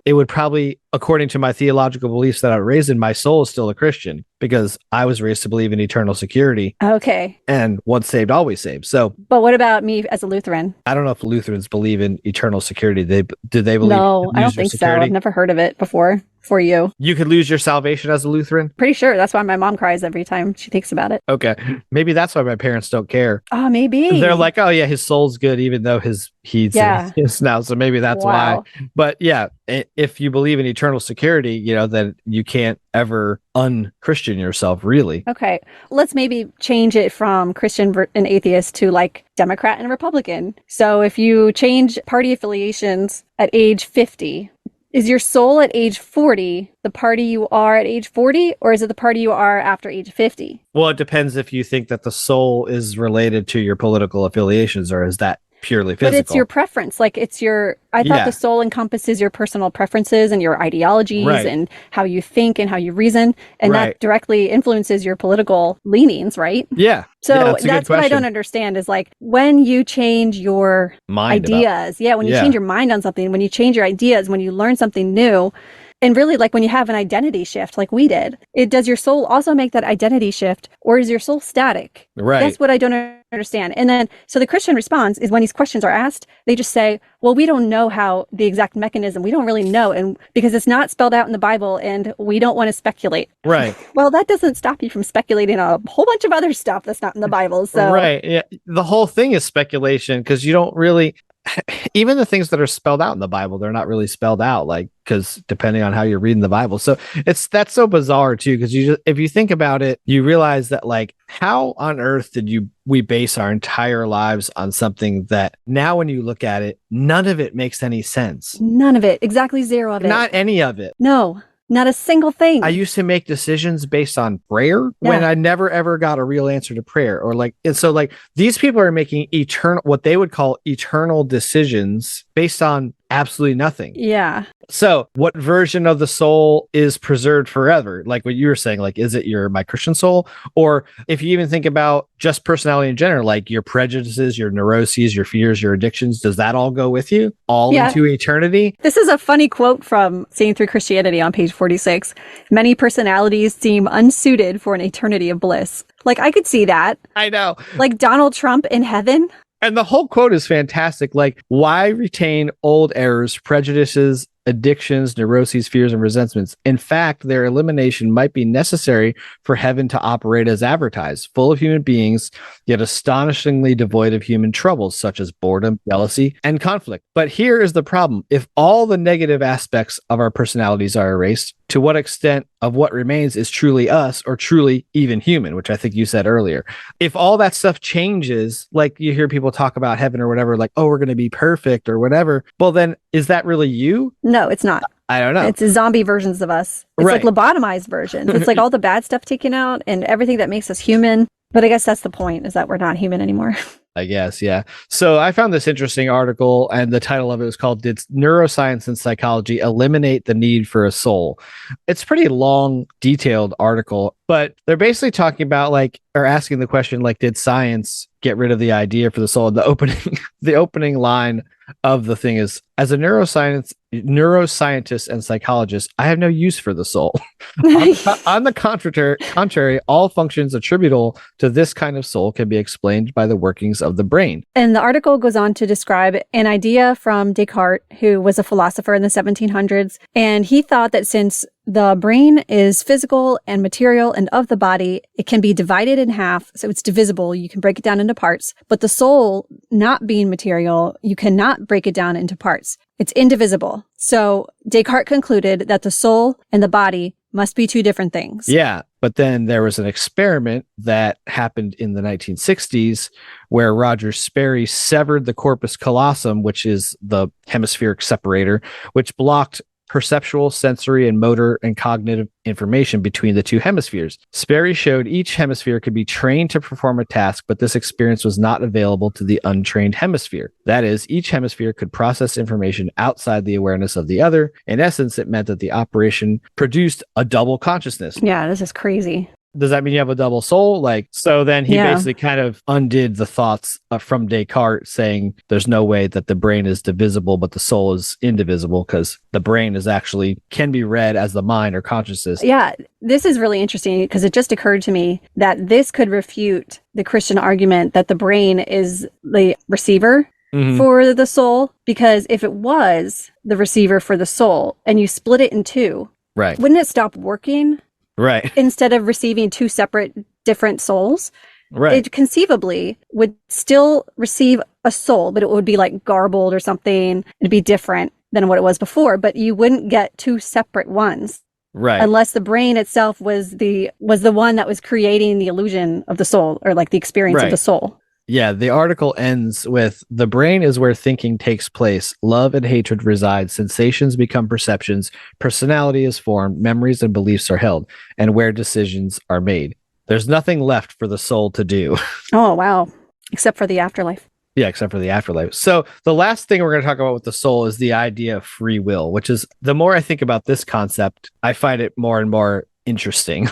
it would probably, according to my theological beliefs that I was raised in, my soul is still a Christian because I was raised to believe in eternal security. Okay. And once saved, always saved. So, but what about me as a Lutheran? I don't know if Lutherans believe in eternal security. Do they believe? No, I don't think security? So. I've never heard of it before. For you. You could lose your salvation as a Lutheran? Pretty sure. That's why my mom cries every time she thinks about it. Okay. Maybe that's why my parents don't care. Oh, maybe. They're like, oh yeah, his soul's good, even though he's now. So maybe that's why. But yeah, if you believe in eternal security, then you can't ever un-Christian yourself, really. Okay. Let's maybe change it from Christian and atheist to like Democrat and Republican. So if you change party affiliations at age 50, is your soul at age 40 the party you are at age 40, or is it the party you are after age 50? Well, it depends if you think that the soul is related to your political affiliations, or is that purely physical? But it's your preference. Like I thought the soul encompasses your personal preferences and your ideologies and how you think and how you reason. And that directly influences your political leanings, right? Yeah. So that's what I don't understand is like when you change your ideas. When you change your mind on something, when you change your ideas, when you learn something new, and really like when you have an identity shift like we did, does your soul also make that identity shift, or is your soul static? Right. That's what I don't understand. And then, so the Christian response is when these questions are asked, they just say, well, we don't know how the exact mechanism, we don't really know. And because it's not spelled out in the Bible and we don't want to speculate. Right. Well, that doesn't stop you from speculating on a whole bunch of other stuff that's not in the Bible. So right. Yeah. The whole thing is speculation because you don't really, even the things that are spelled out in the Bible, they're not really spelled out, like, because depending on how you're reading the Bible. So that's so bizarre too, because if you think about it, you realize that like, how on earth did we base our entire lives on something that now when you look at it, none of it makes any sense. None of it. Exactly zero of it. Not any of it. No. Not a single thing. I used to make decisions based on prayer when I never ever got a real answer to prayer, or like, and so like these people are making what they would call eternal decisions based on absolutely nothing. Yeah. So what version of the soul is preserved forever? Like what you were saying, like, is it my Christian soul? Or if you even think about just personality in general, like your prejudices, your neuroses, your fears, your addictions, does that all go with you all into eternity? This is a funny quote from Seeing Through Christianity on page 46. Many personalities seem unsuited for an eternity of bliss. Like I could see that. I know. Like Donald Trump in heaven. And the whole quote is fantastic. Like, why retain old errors, prejudices, addictions, neuroses, fears, and resentments. In fact, their elimination might be necessary for heaven to operate as advertised, full of human beings, yet astonishingly devoid of human troubles such as boredom, jealousy, and conflict. But here is the problem. If all the negative aspects of our personalities are erased, to what extent of what remains is truly us or truly even human, which I think you said earlier. If all that stuff changes, like you hear people talk about heaven or whatever, like, oh, we're going to be perfect or whatever. Well, then is that really you? No, it's not. I don't know. It's zombie versions of us. It's like lobotomized versions. It's like all the bad stuff taken out and everything that makes us human. But I guess that's the point, is that we're not human anymore. I guess, yeah. So I found this interesting article, and the title of it was called "Did Neuroscience and Psychology Eliminate the Need for a Soul?" It's a pretty long, detailed article, but they're basically talking about or asking the question, did science get rid of the idea for the soul? And the opening line of the thing is, as a neuroscientist and psychologist, I have no use for the soul. On the contrary, all functions attributable to this kind of soul can be explained by the workings of the brain. And the article goes on to describe an idea from Descartes, who was a philosopher in the 1700s. And he thought that since the brain is physical and material and of the body, it can be divided in half. So it's divisible. You can break it down into parts. But the soul, not being material, you cannot break it down into parts. It's indivisible. So Descartes concluded that the soul and the body must be two different things. Yeah. But then there was an experiment that happened in the 1960s where Roger Sperry severed the corpus callosum, which is the hemispheric separator, which blocked perceptual, sensory, and motor and cognitive information between the two hemispheres. Sperry showed each hemisphere could be trained to perform a task, but this experience was not available to the untrained hemisphere. That is, each hemisphere could process information outside the awareness of the other. In essence, it meant that the operation produced a double consciousness. Yeah, this is crazy. Does that mean you have a double soul? So then he basically kind of undid the thoughts from Descartes, saying there's no way that the brain is divisible, but the soul is indivisible, because the brain can be read as the mind or consciousness. Yeah, this is really interesting, because it just occurred to me that this could refute the Christian argument that the brain is the receiver for the soul, because if it was the receiver for the soul and you split it in two, wouldn't it stop working? Right. Instead of receiving two separate different souls, it conceivably would still receive a soul, but it would be garbled or something. It'd be different than what it was before, but you wouldn't get two separate ones. Right. Unless the brain itself was the one that was creating the illusion of the soul, or the experience of the soul. Yeah, the article ends with, the brain is where thinking takes place. Love and hatred reside. Sensations become perceptions. Personality is formed. Memories and beliefs are held. And where decisions are made. There's nothing left for the soul to do. Oh, wow. Except for the afterlife. Yeah, except for the afterlife. So the last thing we're going to talk about with the soul is the idea of free will, which is, the more I think about this concept, I find it more and more interesting.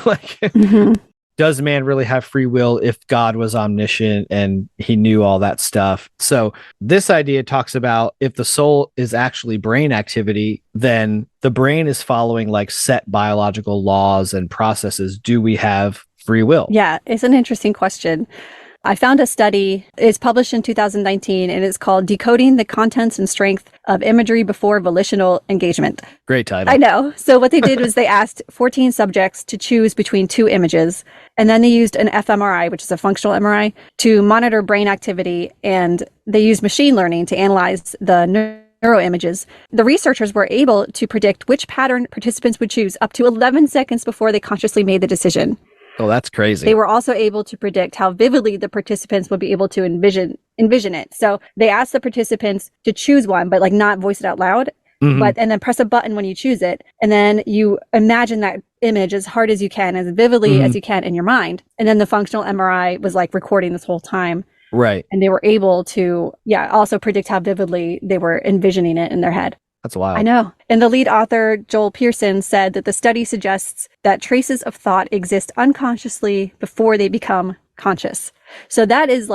Does man really have free will if God was omniscient and he knew all that stuff? So this idea talks about, if the soul is actually brain activity, then the brain is following set biological laws and processes. Do we have free will? Yeah, it's an interesting question. I found a study. It's published in 2019, and it's called Decoding the Contents and Strength of Imagery Before Volitional Engagement. Great title. I know. So what they did was they asked 14 subjects to choose between two images, and then they used an fMRI, which is a functional MRI, to monitor brain activity, and they used machine learning to analyze the neuroimages. The researchers were able to predict which pattern participants would choose up to 11 seconds before they consciously made the decision. Oh, that's crazy. They were also able to predict how vividly the participants would be able to envision it. So they asked the participants to choose one, but not voice it out loud, and then press a button when you choose it. And then you imagine that image as hard as you can, as vividly as you can in your mind. And then the functional MRI was recording this whole time. Right. And they were able to, also predict how vividly they were envisioning it in their head. That's wild. I know. And the lead author, Joel Pearson, said that the study suggests that traces of thought exist unconsciously before they become conscious. So that is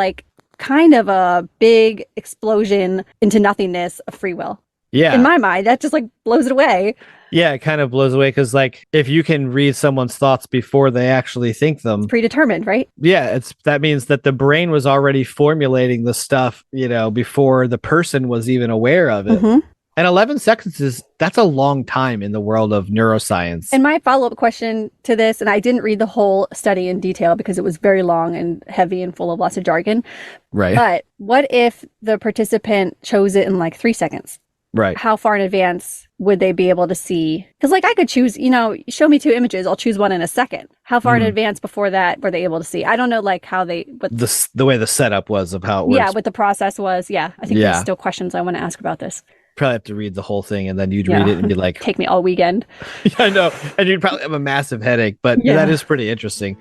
kind of a big explosion into nothingness of free will. Yeah. In my mind, that just blows it away. Yeah, it kind of blows away, because if you can read someone's thoughts before they actually think them, it's predetermined, right? Yeah, that means that the brain was already formulating the stuff, before the person was even aware of it. And 11 seconds that's a long time in the world of neuroscience. And my follow-up question to this, and I didn't read the whole study in detail because it was very long and heavy and full of lots of jargon. Right. But what if the participant chose it in like 3 seconds? Right. How far in advance would they be able to see? Because like I could choose, show me 2 images. I'll choose one in a second. How far in advance before that were they able to see? I don't know like how they... the way the setup was of how it works. Yeah, what the process was. Yeah, I think there's still questions I want to ask about this. Probably have to read the whole thing and then you'd read it and be like... Take me all weekend. Yeah, I know. And you'd probably have a massive headache, but that is pretty interesting.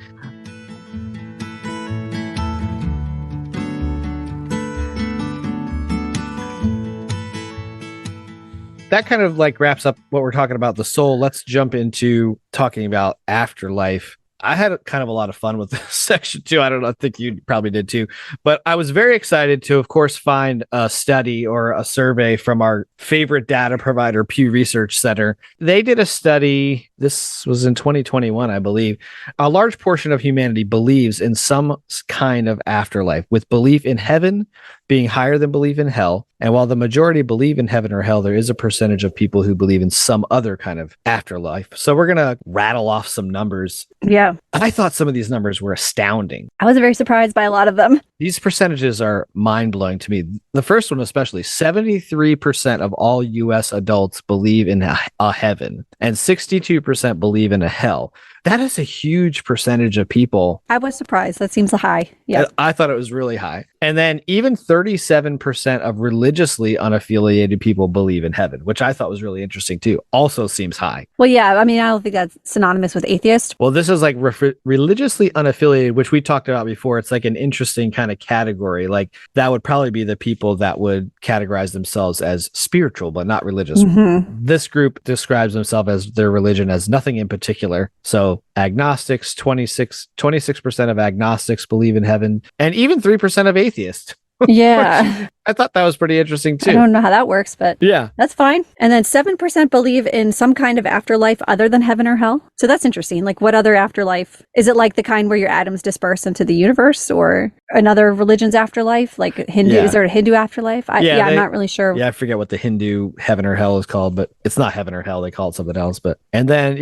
That kind of like wraps up what we're talking about, the soul. Let's jump into talking about afterlife. I had kind of a lot of fun with this section too. I don't know. I think you probably did too. But I was very excited to, of course, find a study or a survey from our favorite data provider, Pew Research Center. They did a study. This was in 2021, I believe. A large portion of humanity believes in some kind of afterlife, with belief in heaven being higher than belief in hell. And while the majority believe in heaven or hell, there is a percentage of people who believe in some other kind of afterlife. So we're going to rattle off some numbers. Yeah. I thought some of these numbers were astounding. I was very surprised by a lot of them. These percentages are mind-blowing to me. The first one especially, 73% of all U.S. adults believe in a heaven and 62% believe in a hell. That is a huge percentage of people. I was surprised. That seems high. Yeah. I thought it was really high. And then even 37% of religiously unaffiliated people believe in heaven, which I thought was really interesting too. Also seems high. Well, yeah. I mean, I don't think that's synonymous with atheist. Well, this is like religiously unaffiliated, which we talked about before. It's like an interesting kind of category. Like that would probably be the people that would categorize themselves as spiritual, but not religious. Mm-hmm. This group describes themselves as their religion as nothing in particular. So agnostics, 26% of agnostics believe in heaven, and even 3% of atheists. Yeah. I thought that was pretty interesting too. I don't know how that works, but yeah, that's fine. And then 7% believe in some kind of afterlife other than heaven or hell. So that's interesting. Like what other afterlife? Is it like the kind where your atoms disperse into the universe, or another religion's afterlife? Like Hindu, is there a Hindu afterlife? I'm not really sure. Yeah, I forget what the Hindu heaven or hell is called, but it's not heaven or hell. They call it something else. But and then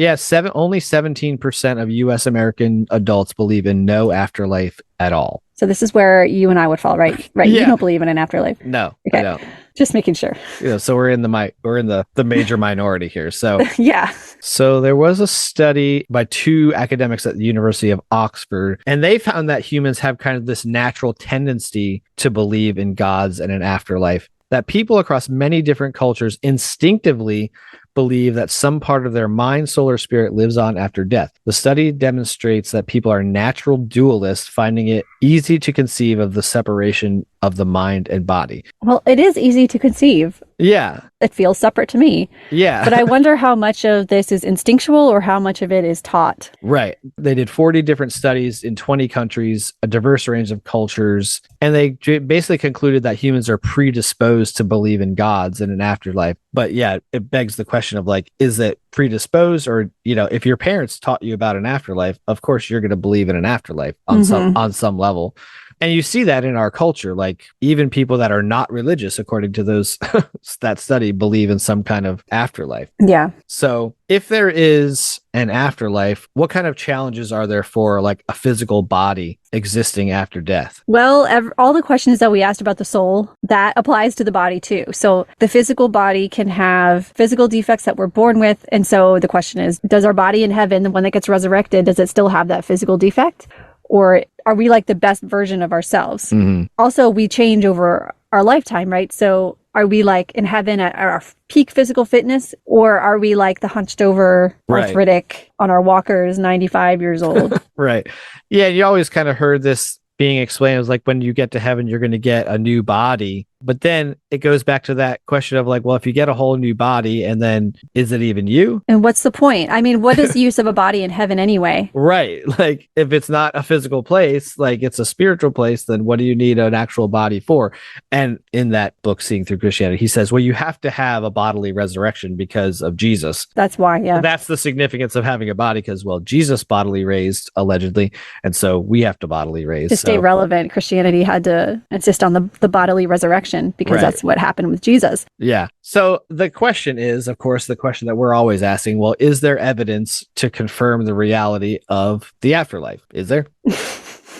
only 17% of U.S. American adults believe in no afterlife at all. So this is where you and I would fall, right? Right. Yeah. You don't believe in an afterlife. No, okay. I don't. Just making sure. So we're in the major minority here. So yeah. So there was a study by 2 academics at the University of Oxford, and they found that humans have kind of this natural tendency to believe in gods and an afterlife. That people across many different cultures instinctively believe that some part of their mind, soul, or spirit lives on after death. The study demonstrates that people are natural dualists, finding it easy to conceive of the separation of the mind and body. Well, it is easy to conceive. Yeah. It feels separate to me. Yeah. But I wonder how much of this is instinctual or how much of it is taught. Right. They did 40 different studies in 20 countries, a diverse range of cultures, and they basically concluded that humans are predisposed to believe in gods and an afterlife. But yeah, it begs the question of like, is it predisposed, or if your parents taught you about an afterlife, of course you're going to believe in an afterlife on some level. And you see that in our culture, like even people that are not religious, according to that study, believe in some kind of afterlife. Yeah. So if there is an afterlife, what kind of challenges are there for like a physical body existing after death? Well, all the questions that we asked about the soul, that applies to the body too. So the physical body can have physical defects that we're born with. And so the question is, does our body in heaven, the one that gets resurrected, does it still have that physical defect? Or are we like the best version of ourselves? Mm-hmm. Also, we change over our lifetime, right? So are we like in heaven at our peak physical fitness, or are we like the hunched over arthritic on our walkers, 95 years old? Right. Yeah. You always kind of heard this being explained as like, when you get to heaven, you're going to get a new body. But then it goes back to that question of like, well, if you get a whole new body, and then is it even you? And what's the point? I mean, what is the use of a body in heaven anyway? Right. Like if it's not a physical place, like it's a spiritual place, then what do you need an actual body for? And in that book, Seeing Through Christianity, he says, well, you have to have a bodily resurrection because of Jesus. That's why, yeah. That's the significance of having a body, because, well, Jesus bodily raised, allegedly. And so we have to bodily raise. To stay relevant, Christianity had to insist on the bodily resurrection. resurrection, because that's what happened with Jesus. Yeah. So the question is, of course, the question that we're always asking, well, is there evidence to confirm the reality of the afterlife? Is there?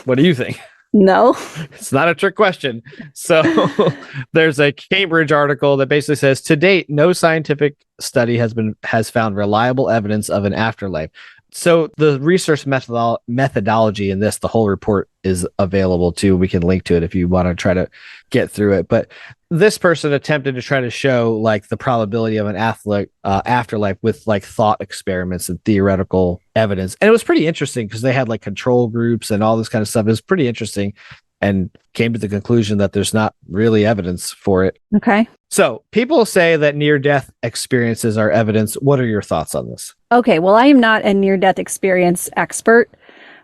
What do you think? No. It's not a trick question. So there's a Cambridge article that basically says, to date, no scientific study has found reliable evidence of an afterlife. So the research methodology in this, the whole report is available too. We can link to it if you want to try to get through it. But this person attempted to try to show like the probability of an afterlife with like thought experiments and theoretical evidence. And it was pretty interesting because they had like control groups and all this kind of stuff. It was pretty interesting and came to the conclusion that there's not really evidence for it. Okay. So people say that near-death experiences are evidence. What are your thoughts on this? Okay, well, I am not a near-death experience expert,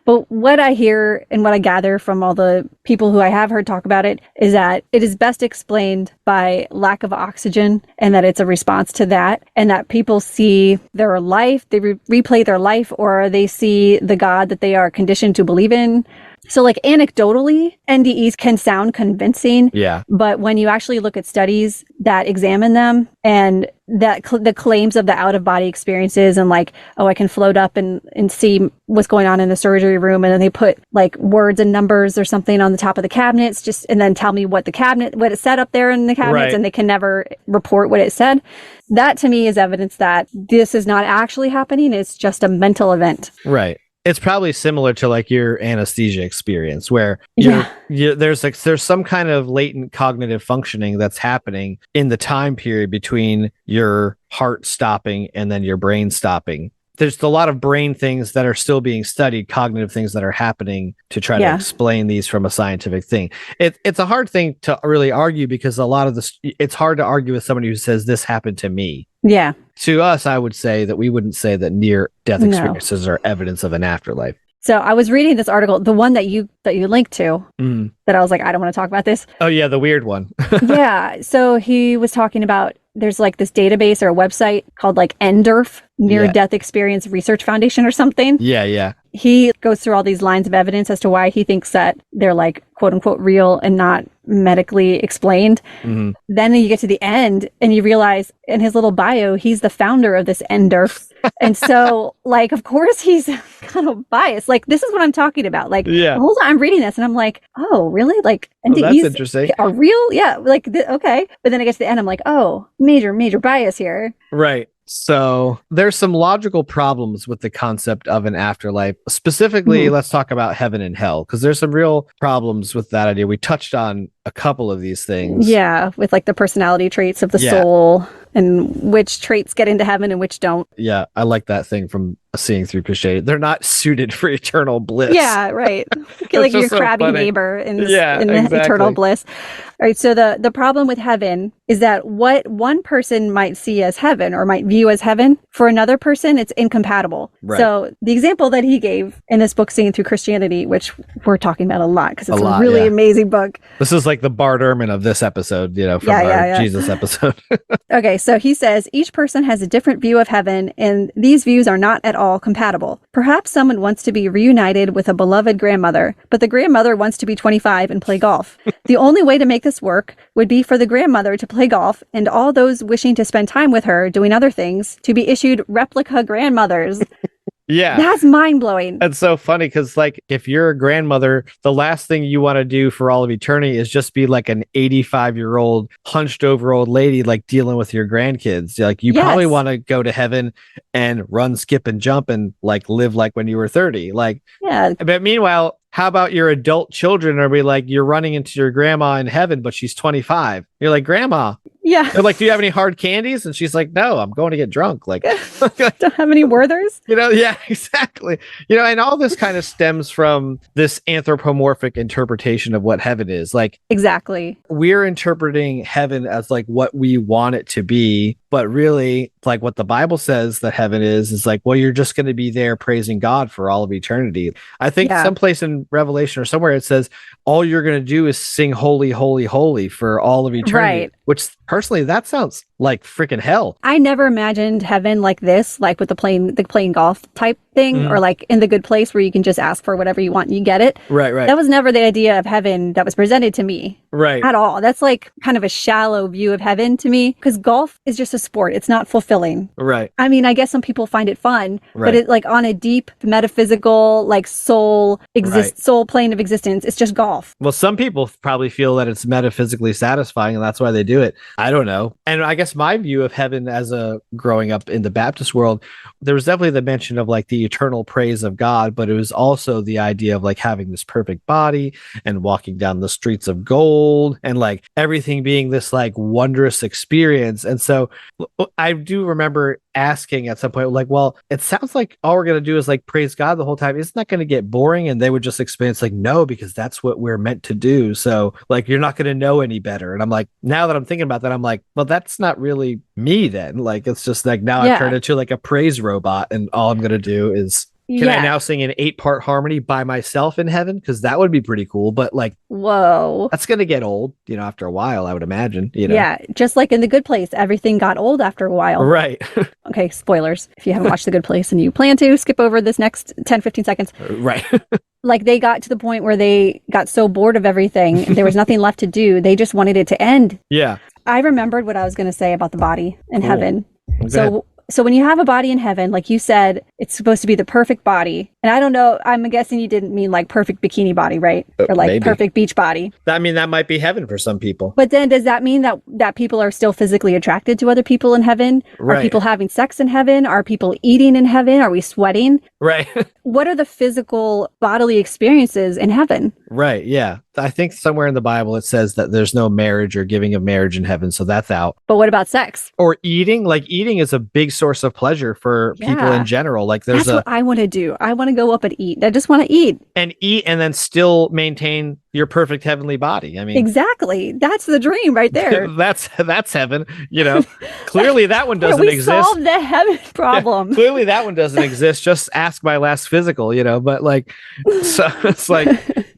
but what I hear and what I gather from all the people who I have heard talk about it is that it is best explained by lack of oxygen, and that it's a response to that, and that people see their life, they replay their life, or they see the God that they are conditioned to believe in. So like anecdotally, NDEs can sound convincing, but when you actually look at studies that examine them and that the claims of the out-of-body experiences and like, oh, I can float up and see what's going on in the surgery room, and then they put like words and numbers or something on the top of the cabinets, and then tell me what it said up there in the cabinets, and they can never report what it said. That to me is evidence that this is not actually happening. It's just a mental event. Right. It's probably similar to like your anesthesia experience where there's some kind of latent cognitive functioning that's happening in the time period between your heart stopping and then your brain stopping. There's a lot of brain things that are still being studied, cognitive things that are happening to try to explain these from a scientific thing. It's a hard thing to really argue because a lot of this, it's hard to argue with somebody who says this happened to me. Yeah. To us, I would say that we wouldn't say that near-death experiences are evidence of an afterlife. So I was reading this article, the one that you linked to, that I was like, I don't want to talk about this. Oh yeah, the weird one. Yeah. So he was talking about there's like this database or a website called like NDERF, Near Death Experience Research Foundation or something. Yeah. He goes through all these lines of evidence as to why he thinks that they're like quote unquote real and not medically explained. Mm-hmm. Then you get to the end and you realize in his little bio, he's the founder of this NDERF. And so like, of course he's kind of biased. Like, this is what I'm talking about. Like, hold on, I'm reading this and I'm like, oh, really? Like, NDEs that's interesting. Are real? Yeah. Like, okay. But then I get to the end, I'm like, oh, major bias here. Right. So there's some logical problems with the concept of an afterlife. Specifically, let's talk about heaven and hell, because there's some real problems with that idea. We touched on a couple of these things. Yeah, with like the personality traits of the soul and which traits get into heaven and which don't. Yeah, I like that thing from Seeing Through Christianity. They're not suited for eternal bliss. Yeah, right. Like your crabby neighbor in the eternal bliss. All right, so the problem with heaven is that what one person might see as heaven or might view as heaven, for another person, it's incompatible. Right. So the example that he gave in this book, Seeing Through Christianity, which we're talking about a lot because it's a really amazing book. This is like the Bart Ehrman of this episode, from our Jesus episode. Okay, so he says, each person has a different view of heaven, and these views are not at all compatible. Perhaps someone wants to be reunited with a beloved grandmother, but the grandmother wants to be 25 and play golf. The only way to make this work would be for the grandmother to play golf and all those wishing to spend time with her doing other things to be issued replica grandmothers. Yeah. That's mind-blowing. That's so funny because, like, if you're a grandmother, the last thing you want to do for all of eternity is just be like an 85-year-old hunched over old lady, like dealing with your grandkids. Like, you probably want to go to heaven and run, skip, and jump and like live like when you were 30. Like, but meanwhile, how about your adult children are be like, you're running into your grandma in heaven, but she's 25. You're like, Grandma. Yeah. They're like, do you have any hard candies? And she's like, no, I'm going to get drunk. Like, don't have any Werthers? Yeah, exactly. And all this kind of stems from this anthropomorphic interpretation of what heaven is. Like, exactly. We're interpreting heaven as like what we want it to be. But really, like what the Bible says that heaven is like, well, you're just going to be there praising God for all of eternity. I think someplace in Revelation or somewhere it says all you're going to do is sing holy, holy, holy for all of eternity, which personally, that sounds like freaking hell. I never imagined heaven like this, like with the playing golf type thing, or like in The Good Place where you can just ask for whatever you want and you get it. Right. That was never the idea of heaven that was presented to me. Right. At all. That's like kind of a shallow view of heaven to me, because golf is just a sport. It's not fulfilling. Right. I mean, I guess some people find it fun, but it like on a deep metaphysical, like soul plane of existence, it's just golf. Well, some people probably feel that it's metaphysically satisfying and that's why they do it. I don't know. And I guess my view of heaven as a growing up in the Baptist world, there was definitely the mention of like the eternal praise of God, but it was also the idea of like having this perfect body and walking down the streets of gold and like everything being this like wondrous experience. And so I do remember asking at some point, like, well, it sounds like all we're going to do is like praise God the whole time. Isn't that going to get boring? And they would just explain, it's like, no, because that's what we're meant to do. So like, you're not going to know any better. And I'm like, now that I'm thinking about that, I'm like, well, that's not really me then. Like, it's just like, now I've turned into like a praise robot and all I'm going to do is Can I now sing an 8-part harmony by myself in heaven? Because that would be pretty cool. But like, whoa, that's going to get old, after a while, I would imagine, Yeah, just like in The Good Place, everything got old after a while. Right. Okay, spoilers. If you haven't watched The Good Place and you plan to, skip over this next 10, 15 seconds. Right. Like they got to the point where they got so bored of everything, there was nothing left to do. They just wanted it to end. Yeah. I remembered what I was going to say about the body in heaven. Okay. So when you have a body in heaven, like you said, it's supposed to be the perfect body. And I don't know, I'm guessing you didn't mean like perfect bikini body, right? Or like maybe. Perfect beach body. I mean, that might be heaven for some people. But then does that mean that people are still physically attracted to other people in heaven? Right. Are people having sex in heaven? Are people eating in heaven? Are we sweating? Right. What are the physical bodily experiences in heaven? Right. Yeah. I think somewhere in the Bible it says that there's no marriage or giving of marriage in heaven. So that's out. But what about sex? Or eating? Like eating is a big source of pleasure for people in general. Like that's what I want to do. I want to go up and eat. I just want to eat. And eat and then still maintain your perfect heavenly body. I mean, exactly. That's the dream right there. that's heaven. Clearly that one doesn't exist. We solved the heaven problem. Yeah, clearly that one doesn't exist. Just ask my last physical, but like, so it's like,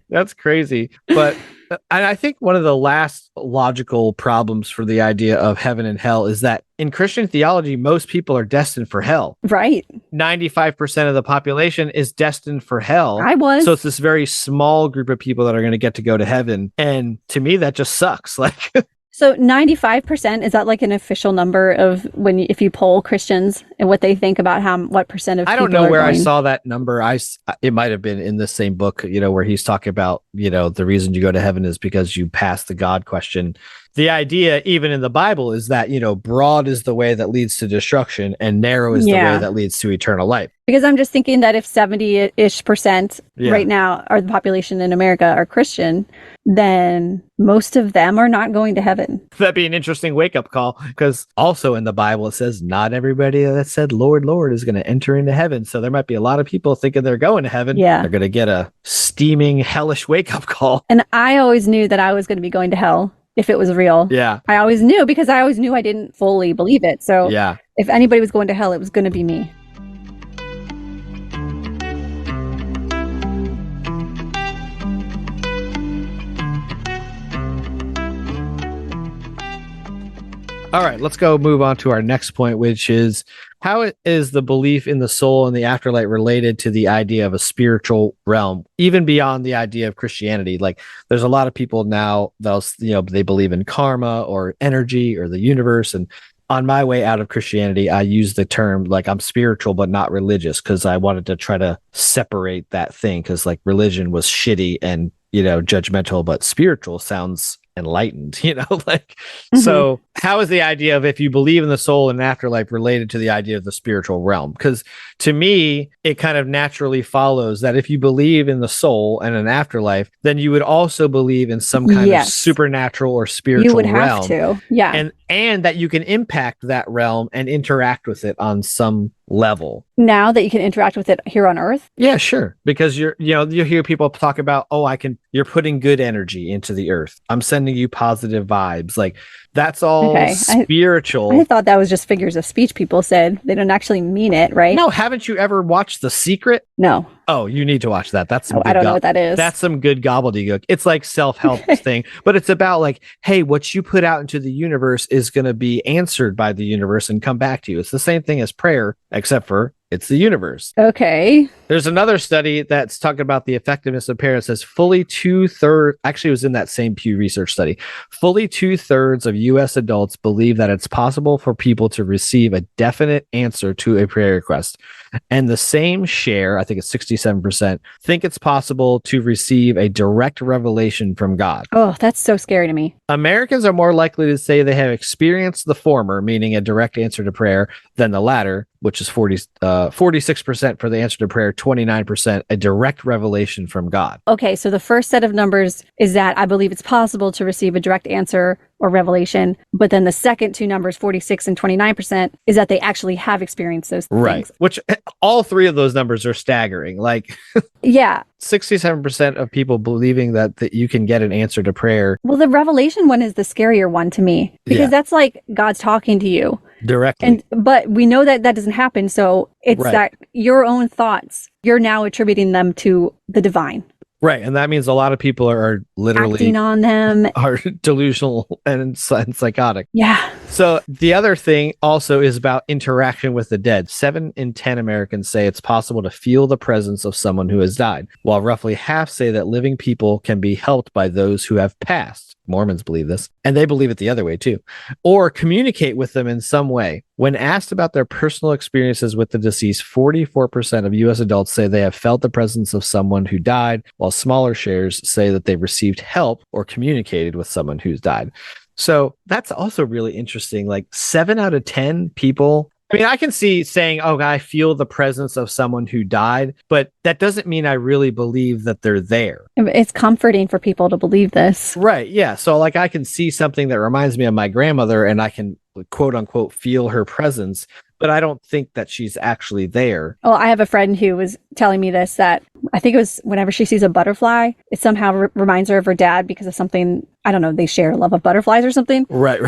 that's crazy. But and I think one of the last logical problems for the idea of heaven and hell is that in Christian theology, most people are destined for hell. Right. 95% of the population is destined for hell. I was. So it's this very small group of people that are going to get to go to heaven. And to me, that just sucks. Like, so 95%, is that like an official number of if you poll Christians and what they think about what percent of people I don't know where going? I saw that number. It might have been in the same book, where he's talking about, the reason you go to heaven is because you pass the God question. The idea, even in the Bible, is that, broad is the way that leads to destruction and narrow is the way that leads to eternal life. Because I'm just thinking that if 70-ish% right now are the population in America are Christian, then most of them are not going to heaven. That'd be an interesting wake-up call, because also in the Bible it says not everybody that said Lord, Lord is going to enter into heaven. So there might be a lot of people thinking they're going to heaven. Yeah. They're going to get a steaming hellish wake-up call. And I always knew that I was going to be going to hell if it was real. Yeah. I always knew, because I always knew I didn't fully believe it. So if anybody was going to hell, it was going to be me. All right, let's go move on to our next point, which is how is the belief in the soul and the afterlife related to the idea of a spiritual realm, even beyond the idea of Christianity? Like, there's a lot of people now that they believe in karma or energy or the universe. And on my way out of Christianity, I use the term like I'm spiritual but not religious, because I wanted to try to separate that thing, because like religion was shitty and judgmental, but spiritual sounds enlightened, So how is the idea of if you believe in the soul and afterlife related to the idea of the spiritual realm? Because to me, it kind of naturally follows that if you believe in the soul and an afterlife, then you would also believe in some kind of supernatural or spiritual realm. You would have to, and that you can impact that realm and interact with it on some level. Now that you can interact with it here on Earth? Yeah, sure. Because you hear people talk about, you're putting good energy into the earth. I'm sending you positive vibes. Like, that's all spiritual. I thought that was just figures of speech people said. They don't actually mean it, right? No, haven't you ever watched The Secret? No. Oh, you need to watch that. That's I don't know what that is. That's some good gobbledygook. It's like self-help thing, but it's about like, hey, what you put out into the universe is going to be answered by the universe and come back to you. It's the same thing as prayer, except for it's the universe. Okay. There's another study that's talking about the effectiveness of prayer. It says fully 2/3, actually it was in that same Pew Research study, fully 2/3 of US adults believe that it's possible for people to receive a definite answer to a prayer request. And the same share, I think it's 67%, think it's possible to receive a direct revelation from God. Oh, that's so scary to me. Americans are more likely to say they have experienced the former, meaning a direct answer to prayer, than the latter, which is 46% for the answer to prayer, 29% a direct revelation from God. Okay, so the first set of numbers is that I believe it's possible to receive a direct answer or revelation, but then the second two numbers, 46 and 29%, is that they actually have experienced those things. Which all three of those numbers are staggering. Like, yeah. 67% of people believing that you can get an answer to prayer. Well, the revelation one is the scarier one to me, because that's like God's talking to you directly. But we know that doesn't happen. So it's that your own thoughts, you're now attributing them to the divine. Right. And that means a lot of people are literally acting on them, are delusional and psychotic. Yeah. So the other thing also is about interaction with the dead. 7 in 10 Americans say it's possible to feel the presence of someone who has died, while roughly half say that living people can be helped by those who have passed. Mormons believe this, and they believe it the other way too, or communicate with them in some way. When asked about their personal experiences with the deceased, 44% of U.S. adults say they have felt the presence of someone who died, while smaller shares say that they've received help or communicated with someone who's died. So that's also really interesting. Like 7 out of 10 people. I mean, I can see saying, oh, I feel the presence of someone who died, but that doesn't mean I really believe that they're there. It's comforting for people to believe this. Right. Yeah. So like I can see something that reminds me of my grandmother and I can quote unquote feel her presence, but I don't think that she's actually there. Well, I have a friend who was telling me this, that I think it was whenever she sees a butterfly, it somehow reminds her of her dad because of something, I don't know, they share a love of butterflies or something. Right.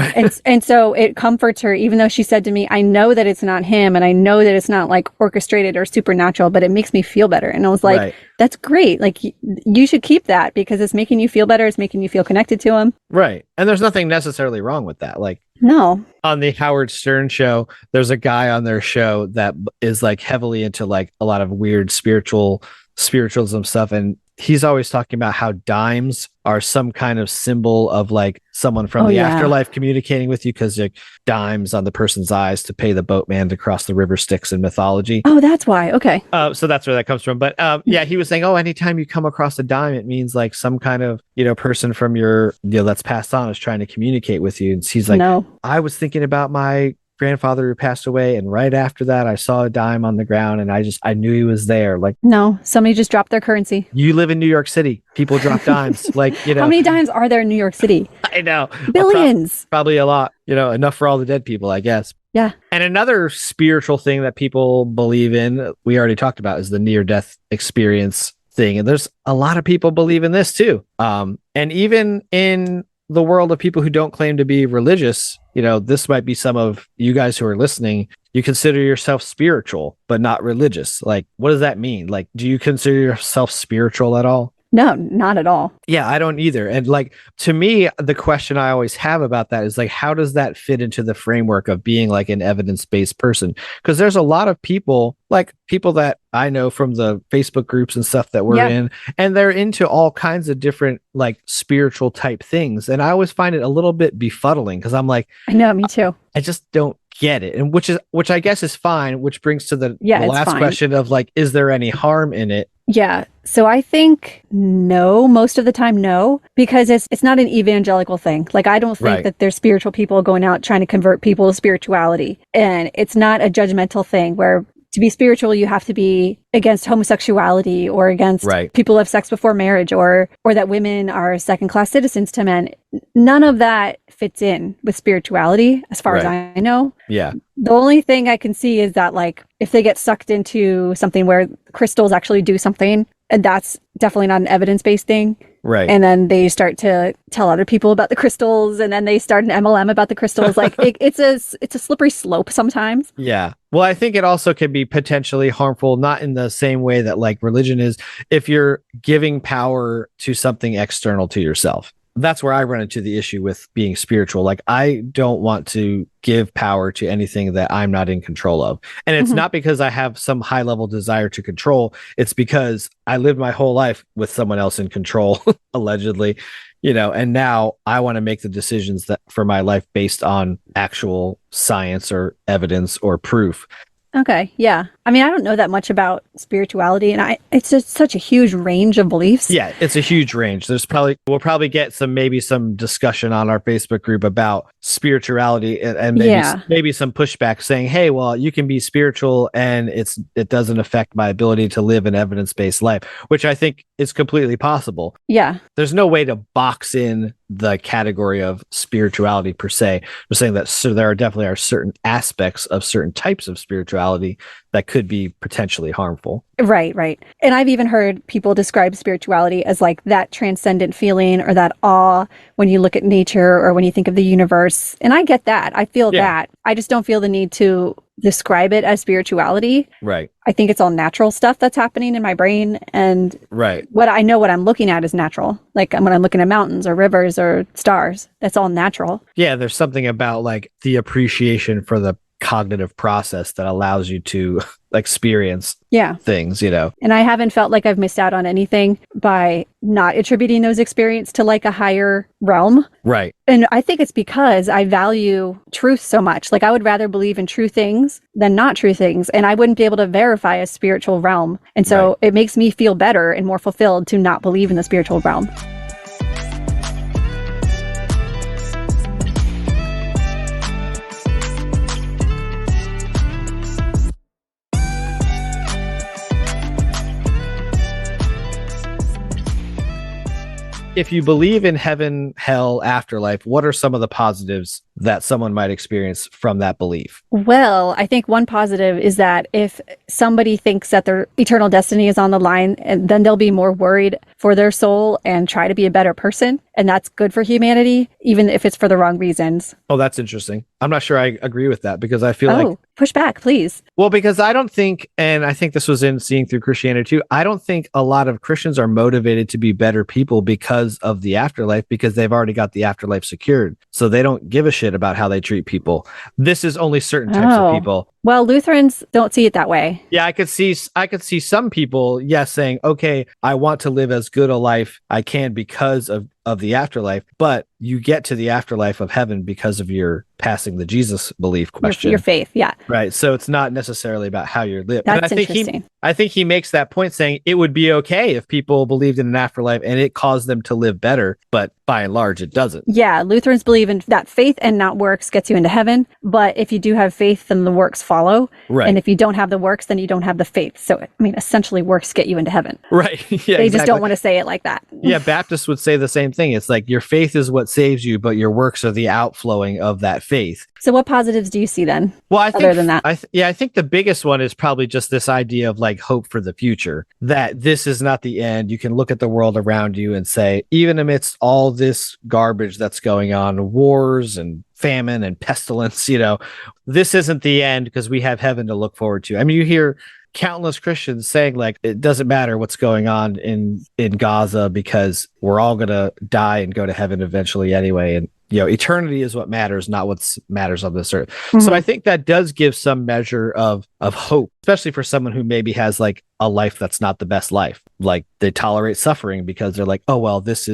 And so it comforts her, even though she said to me, I know that it's not him and I know that it's not like orchestrated or supernatural, but it makes me feel better. And I was like, that's great. Like you should keep that because it's making you feel better. It's making you feel connected to him. Right. And there's nothing necessarily wrong with that. Like, no. On the Howard Stern show, there's a guy on their show that is like heavily into like a lot of weird spiritualism stuff. And he's always talking about how dimes are some kind of symbol of like someone from the afterlife communicating with you, because like dimes on the person's eyes to pay the boatman to cross the river Styx in mythology. Oh, that's why. Okay. So that's where that comes from. But yeah, he was saying, oh, anytime you come across a dime, it means like some kind of, person from your, that's passed on is trying to communicate with you. And he's like, no, I was thinking about my grandfather who passed away, and right after that I saw a dime on the ground and I knew he was there. Like, no, somebody just dropped their currency. You live in New York City, people drop dimes. Like, how many dimes are there in New York City? I know, billions. Probably a lot, enough for all the dead people, I guess. Yeah. And another spiritual thing that people believe in, we already talked about, is the near-death experience thing, and there's a lot of people believe in this too. And even in the world of people who don't claim to be religious, this might be some of you guys who are listening. You consider yourself spiritual, but not religious. Like, what does that mean? Like, do you consider yourself spiritual at all? No, not at all. Yeah, I don't either. And like, to me, the question I always have about that is like, how does that fit into the framework of being like an evidence-based person? Because there's a lot of people, like people that I know from the Facebook groups and stuff that we're in, and they're into all kinds of different like spiritual type things. And I always find it a little bit befuddling because I'm like, I know, me too. I just don't get it. And which I guess is fine, which brings to the last question of like, is there any harm in it? Yeah. So I think no, most of the time, no, because it's not an evangelical thing. Like, I don't think that there's spiritual people going out trying to convert people to spirituality. And it's not a judgmental thing where to be spiritual, you have to be against homosexuality or against people who have sex before marriage or that women are second-class citizens to men. None of that fits in with spirituality as far as I know. Yeah. The only thing I can see is that like if they get sucked into something where crystals actually do something, and that's definitely not an evidence-based thing. Right. And then they start to tell other people about the crystals, and then they start an MLM about the crystals. Like it's a slippery slope sometimes. Yeah. Well, I think it also can be potentially harmful, not in the same way that like religion is, if you're giving power to something external to yourself. that's where I run into the issue with being spiritual. Like, I don't want to give power to anything that I'm not in control of. And it's not because I have some high level desire to control. It's because I lived my whole life with someone else in control, allegedly, and now I want to make the decisions that for my life based on actual science or evidence or proof. Okay. Yeah. I mean, I don't know that much about spirituality, and it's just such a huge range of beliefs. Yeah, it's a huge range. We'll probably get maybe some discussion on our Facebook group about spirituality and maybe some pushback saying, hey, well, you can be spiritual and it doesn't affect my ability to live an evidence-based life, which I think is completely possible. Yeah. There's no way to box in the category of spirituality per se. We're saying that there definitely are certain aspects of certain types of spirituality that could be potentially harmful. Right. And I've even heard people describe spirituality as like that transcendent feeling or that awe when you look at nature or when you think of the universe. And I get that. I feel that. I just don't feel the need to describe it as spirituality. Right. I think it's all natural stuff that's happening in my brain. And what I'm looking at is natural. Like when I'm looking at mountains or rivers or stars, that's all natural. Yeah, there's something about like the appreciation for the cognitive process that allows you to experience things, And I haven't felt like I've missed out on anything by not attributing those experiences to like a higher realm. Right. And I think it's because I value truth so much. Like I would rather believe in true things than not true things. And I wouldn't be able to verify a spiritual realm. And so it makes me feel better and more fulfilled to not believe in the spiritual realm. If you believe in heaven, hell, afterlife, what are some of the positives that someone might experience from that belief? Well, I think one positive is that if somebody thinks that their eternal destiny is on the line, then they'll be more worried for their soul and try to be a better person. And that's good for humanity, even if it's for the wrong reasons. Oh, that's interesting. I'm not sure I agree with that because I feel like... push back, please. Well, because I don't think, and I think this was in Seeing Through Christianity too, I don't think a lot of Christians are motivated to be better people because of the afterlife, because they've already got the afterlife secured. So they don't give a shit about how they treat people. This is only certain types of people. Well, Lutherans don't see it that way. Yeah, I could see some people, saying, okay, I want to live as good a life I can because of the afterlife, but you get to the afterlife of heaven because of your passing the Jesus belief question. Your faith, yeah. Right. So it's not necessarily about how you're living. That's interesting. I think he makes that point saying it would be okay if people believed in an afterlife and it caused them to live better, but by and large, it doesn't. Yeah, Lutherans believe in that faith and not works gets you into heaven, but if you do have faith, then the works follow. Right. And if you don't have the works, then you don't have the faith. So, I mean, essentially works get you into heaven. Right. Yeah, they just don't want to say it like that. Yeah, Baptists would say the same thing. It's like your faith is what saves you, but your works are the outflowing of that faith. So what positives do you see then? Well, I think, other than that? I think the biggest one is probably just this idea of like hope for the future, that this is not the end. You can look at the world around you and say, even amidst all this garbage that's going on, wars and famine and pestilence, this isn't the end because we have heaven to look forward to. I mean, you hear countless Christians saying like, it doesn't matter what's going on in Gaza because we're all going to die and go to heaven eventually anyway. And eternity is what matters, not what matters on this earth. Mm-hmm. So I think that does give some measure of hope, especially for someone who maybe has like a life that's not the best life. Like they tolerate suffering because they're like, oh, well, this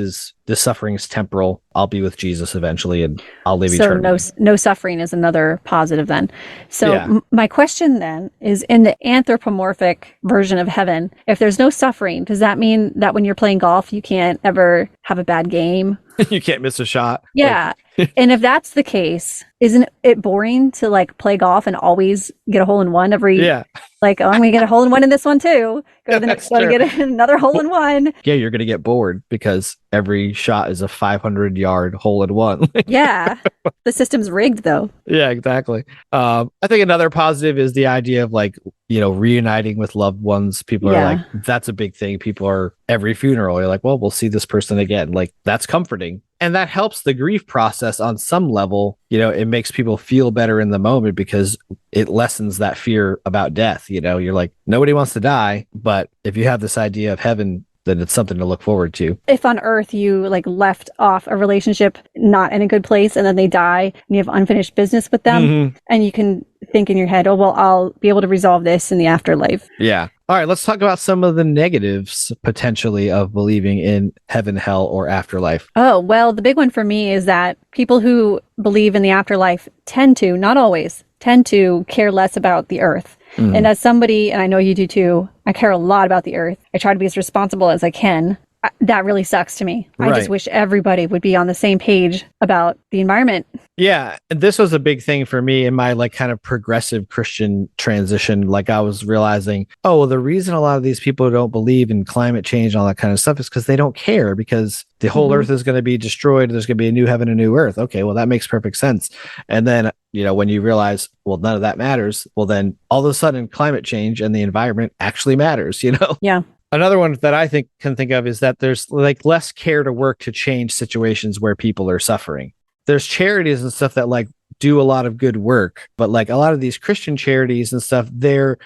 suffering is temporal. I'll be with Jesus eventually and I'll live eternally. So no suffering is another positive then. So my question then is, in the anthropomorphic version of heaven, if there's no suffering, does that mean that when you're playing golf, you can't ever have a bad game? You can't miss a shot. Yeah. And if that's the case, isn't it boring to like play golf and always get a hole in one every? Yeah. Like, oh, I'm going to get a hole in one in this one too. Go to the next one and get another hole in one. Yeah, you're going to get bored because every shot is a 500-yard hole in one. Yeah. The system's rigged though. Yeah, exactly. I think another positive is the idea of like, reuniting with loved ones. People are like, that's a big thing. People are every funeral. You're like, well, we'll see this person again. Like, that's comforting. And that helps the grief process on some level. It makes people feel better in the moment because it lessens that fear about death. You're like, nobody wants to die. But if you have this idea of heaven, then it's something to look forward to. If on Earth you like left off a relationship not in a good place and then they die and you have unfinished business with them, and you can think in your head, oh, well, I'll be able to resolve this in the afterlife. Yeah. All right, let's talk about some of the negatives potentially of believing in heaven, hell, or afterlife. Oh, well, the big one for me is that people who believe in the afterlife tend to, not always, tend to care less about the earth. And as somebody, and I know you do too, I care a lot about the earth. I try to be as responsible as I can. That really sucks to me. I just wish everybody would be on the same page about the environment. Yeah, this was a big thing for me in my like kind of progressive Christian transition. Like I was realizing, oh, well, the reason a lot of these people don't believe in climate change and all that kind of stuff is because they don't care, because the whole earth is going to be destroyed. There's going to be a new heaven, a new earth. Okay, well, that makes perfect sense. And then, when you realize, well, none of that matters, well, then all of a sudden climate change and the environment actually matters, Yeah. Another one that I can think of is that there's like less care to work to change situations where people are suffering. There's charities and stuff that like do a lot of good work, but like a lot of these Christian charities and stuff, the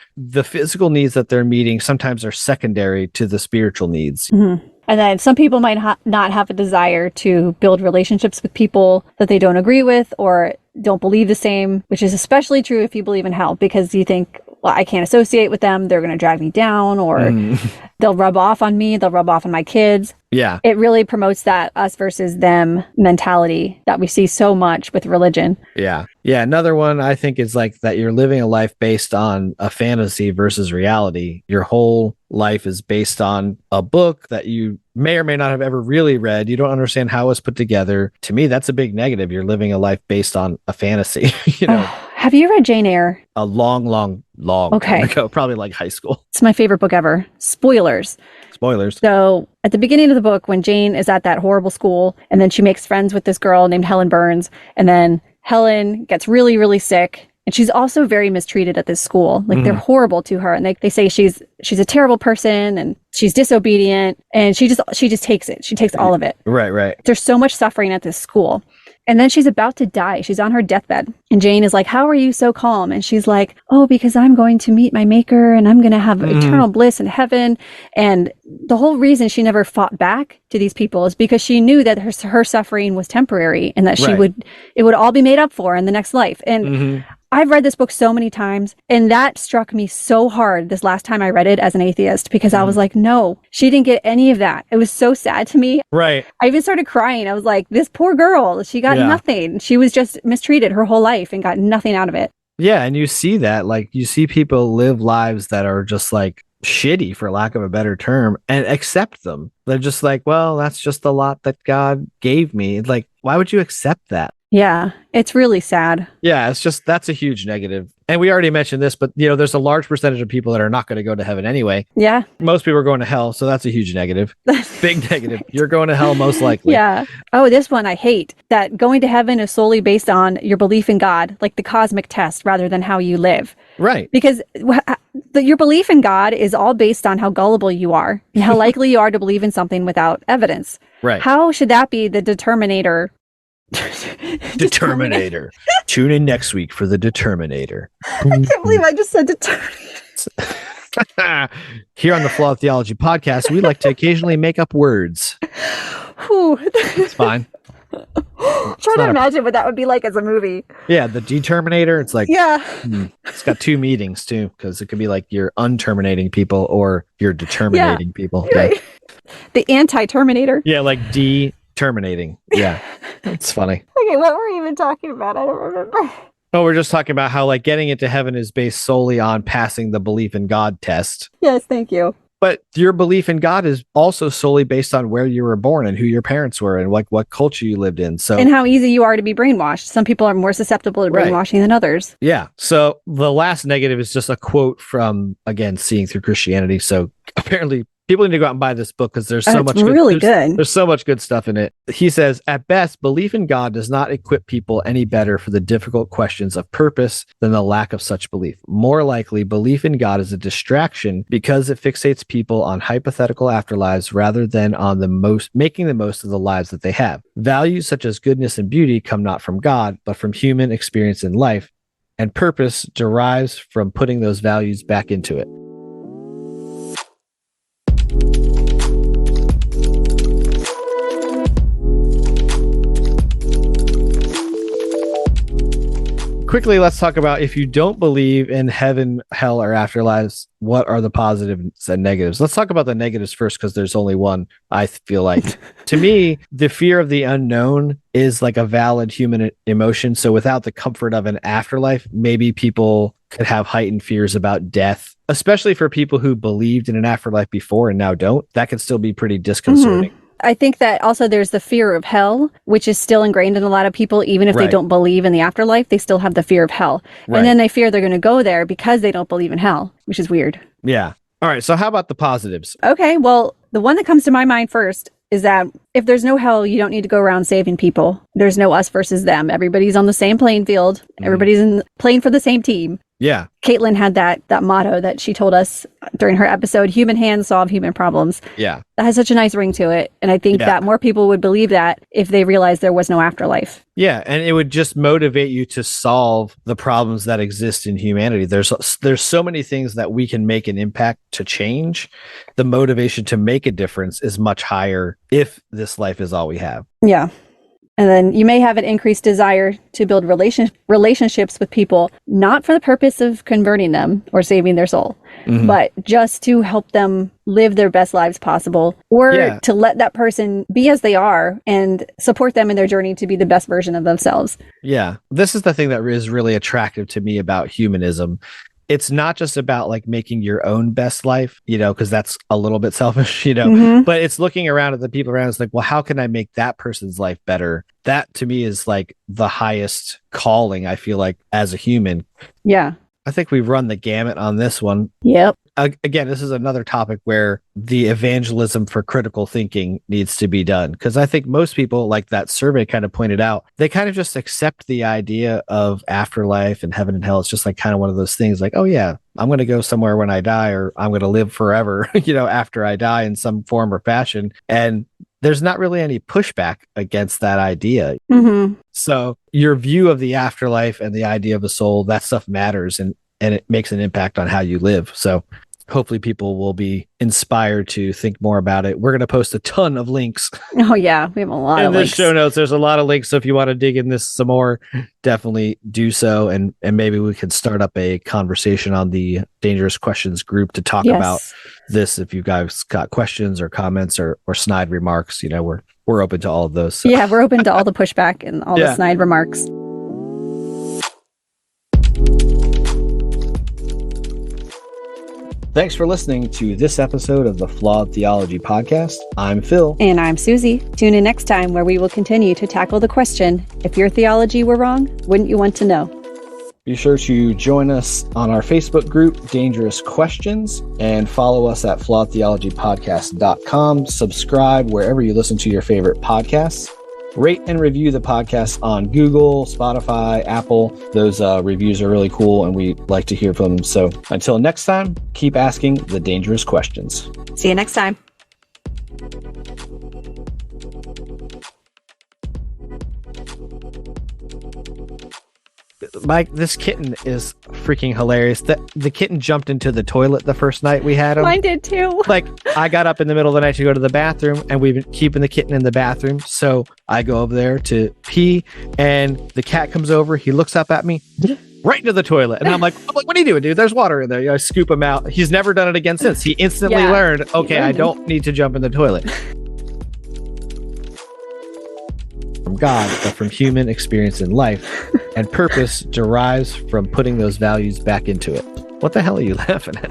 physical needs that they're meeting sometimes are secondary to the spiritual needs. And then some people might not have a desire to build relationships with people that they don't agree with or don't believe the same, which is especially true if you believe in hell, because you think, well, I can't associate with them. They're going to drag me down, or they'll rub off on me. They'll rub off on my kids. Yeah. It really promotes that us versus them mentality that we see so much with religion. Yeah. Yeah. Another one I think is like that you're living a life based on a fantasy versus reality. Your whole life is based on a book that you may or may not have ever really read. You don't understand how it's put together. To me, that's a big negative. You're living a life based on a fantasy, Have you read Jane Eyre? A long time ago, probably like high school. It's my favorite book ever. Spoilers. So at the beginning of the book, when Jane is at that horrible school, and then she makes friends with this girl named Helen Burns, and then Helen gets really, really sick. And she's also very mistreated at this school. Like they're horrible to her. And they say she's a terrible person and she's disobedient, and she just takes it. She takes all of it. Right. There's so much suffering at this school. And then she's about to die. She's on her deathbed. And Jane is like, how are you so calm? And she's like, oh, because I'm going to meet my maker and I'm going to have eternal bliss in heaven. And the whole reason she never fought back to these people is because she knew that her suffering was temporary and that it would all be made up for in the next life. And I've read this book so many times, and that struck me so hard this last time I read it as an atheist, because I was like, no, she didn't get any of that. It was so sad to me. Right. I even started crying. I was like, this poor girl, she got nothing. She was just mistreated her whole life and got nothing out of it. Yeah. And you see that, like, you see people live lives that are just like shitty, for lack of a better term, and accept them. They're just like, well, that's just the lot that God gave me. It's like, why would you accept that? Yeah, it's really sad. Yeah, it's just, that's a huge negative. And we already mentioned this, but there's a large percentage of people that are not going to go to heaven anyway. Yeah. Most people are going to hell, so that's a huge negative. Big negative. You're going to hell most likely. Yeah. Oh, this one I hate. That going to heaven is solely based on your belief in God, like the cosmic test, rather than how you live. Right. Because your belief in God is all based on how gullible you are and how likely you are to believe in something without evidence. Right. How should that be the determinator? Determinator. Tune in next week for the Determinator. I can't believe I just said Determinator. Here on the Flawed Theology podcast, we like to occasionally make up words. It's fine. Try to imagine what that would be like as a movie. Yeah, the Determinator. It's like, yeah. It's got two meanings too, because it could be like you're unterminating people or you're determinating people. Right. Yeah. The anti-Terminator. Yeah, like terminating. Yeah. It's funny. Okay, what were we even talking about? I don't remember. Oh, we're just talking about how like getting into heaven is based solely on passing the belief in God test. Yes, thank you. But your belief in God is also solely based on where you were born and who your parents were and like what culture you lived in. So, and how easy you are to be brainwashed. Some people are more susceptible to brainwashing than others. Yeah. So the last negative is just a quote from, again, Seeing Through Christianity. So apparently people need to go out and buy this book because there's so much good. There's so much good stuff in it. He says, at best, belief in God does not equip people any better for the difficult questions of purpose than the lack of such belief. More likely, belief in God is a distraction because it fixates people on hypothetical afterlives rather than on making the most of the lives that they have. Values such as goodness and beauty come not from God, but from human experience in life, and purpose derives from putting those values back into it. quickly, let's talk about if you don't believe in heaven, hell, or afterlives, what are the positives and negatives? Let's talk about the negatives first, because there's only one, I feel like. To me, the fear of the unknown is like a valid human emotion. So without the comfort of an afterlife, maybe people could have heightened fears about death, especially for people who believed in an afterlife before and now don't. That can still be pretty disconcerting. I think that also there's the fear of hell, which is still ingrained in a lot of people. Even if they don't believe in the afterlife, they still have the fear of hell. And then they fear they're going to go there because they don't believe in hell, which is weird. Yeah. All right. So how about the positives? Okay. Well, the one that comes to my mind first is that if there's no hell, you don't need to go around saving people. There's no us versus them. Everybody's on the same playing field. Everybody's playing for the same team. Yeah. Caitlin had that motto that she told us during her episode, human hands solve human problems. Yeah. That has such a nice ring to it. And I think that more people would believe that if they realized there was no afterlife. Yeah. And it would just motivate you to solve the problems that exist in humanity. There's so many things that we can make an impact to change. The motivation to make a difference is much higher if this life is all we have. Yeah. And then you may have an increased desire to build relationships with people, not for the purpose of converting them or saving their soul, but just to help them live their best lives possible, or to let that person be as they are and support them in their journey to be the best version of themselves. Yeah. This is the thing that is really attractive to me about humanism. It's not just about like making your own best life, because that's a little bit selfish, but it's looking around at the people around. It's like, well, how can I make that person's life better? That to me is like the highest calling, I feel like, as a human. Yeah. I think we've run the gamut on this one. Yep. Again, this is another topic where the evangelism for critical thinking needs to be done. Because I think most people, like that survey kind of pointed out, they kind of just accept the idea of afterlife and heaven and hell. It's just like kind of one of those things like, oh yeah, I'm going to go somewhere when I die, or I'm going to live forever, after I die in some form or fashion. And there's not really any pushback against that idea. So your view of the afterlife and the idea of a soul, that stuff matters, and it makes an impact on how you live. So hopefully people will be inspired to think more about it. We're going to post a ton of links. Oh yeah, we have a lot of links. In the show notes, there's a lot of links. So if you want to dig in this some more, definitely do so. And maybe we can start up a conversation on the Dangerous Questions group to talk about this. If you guys got questions or comments or snide remarks, we're open to all of those. So. Yeah, we're open to all the pushback and all the snide remarks. Thanks for listening to this episode of the Flawed Theology podcast. I'm Phil. And I'm Susie. Tune in next time where we will continue to tackle the question, if your theology were wrong, wouldn't you want to know? Be sure to join us on our Facebook group, Dangerous Questions, and follow us at flawedtheologypodcast.com. Subscribe wherever you listen to your favorite podcasts. Rate and review the podcast on Google, Spotify, Apple. Those reviews are really cool, and we like to hear from them. So until next time, keep asking the dangerous questions. See you next time. Mike, this kitten is freaking hilarious. The kitten jumped into the toilet the first night we had him. Mine did too. Like, I got up in the middle of the night to go to the bathroom, and we've been keeping the kitten in the bathroom. So I go over there to pee, and the cat comes over. He looks up at me, right into the toilet. And I'm like, what are you doing, dude? There's water in there. I scoop him out. He's never done it again since. He instantly learned, okay, I don't need to jump in the toilet. From God, but from human experience in life, and purpose derives from putting those values back into it. What the hell are you laughing at?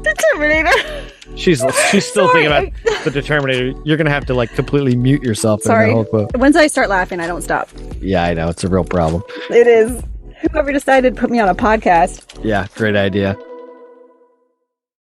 The Terminator. She's still thinking about the Determinator. You're gonna have to like completely mute yourself. Sorry. In the whole quote. Once I start laughing, I don't stop. Yeah, I know, it's a real problem. It is. Whoever decided to put me on a podcast. Yeah, great idea.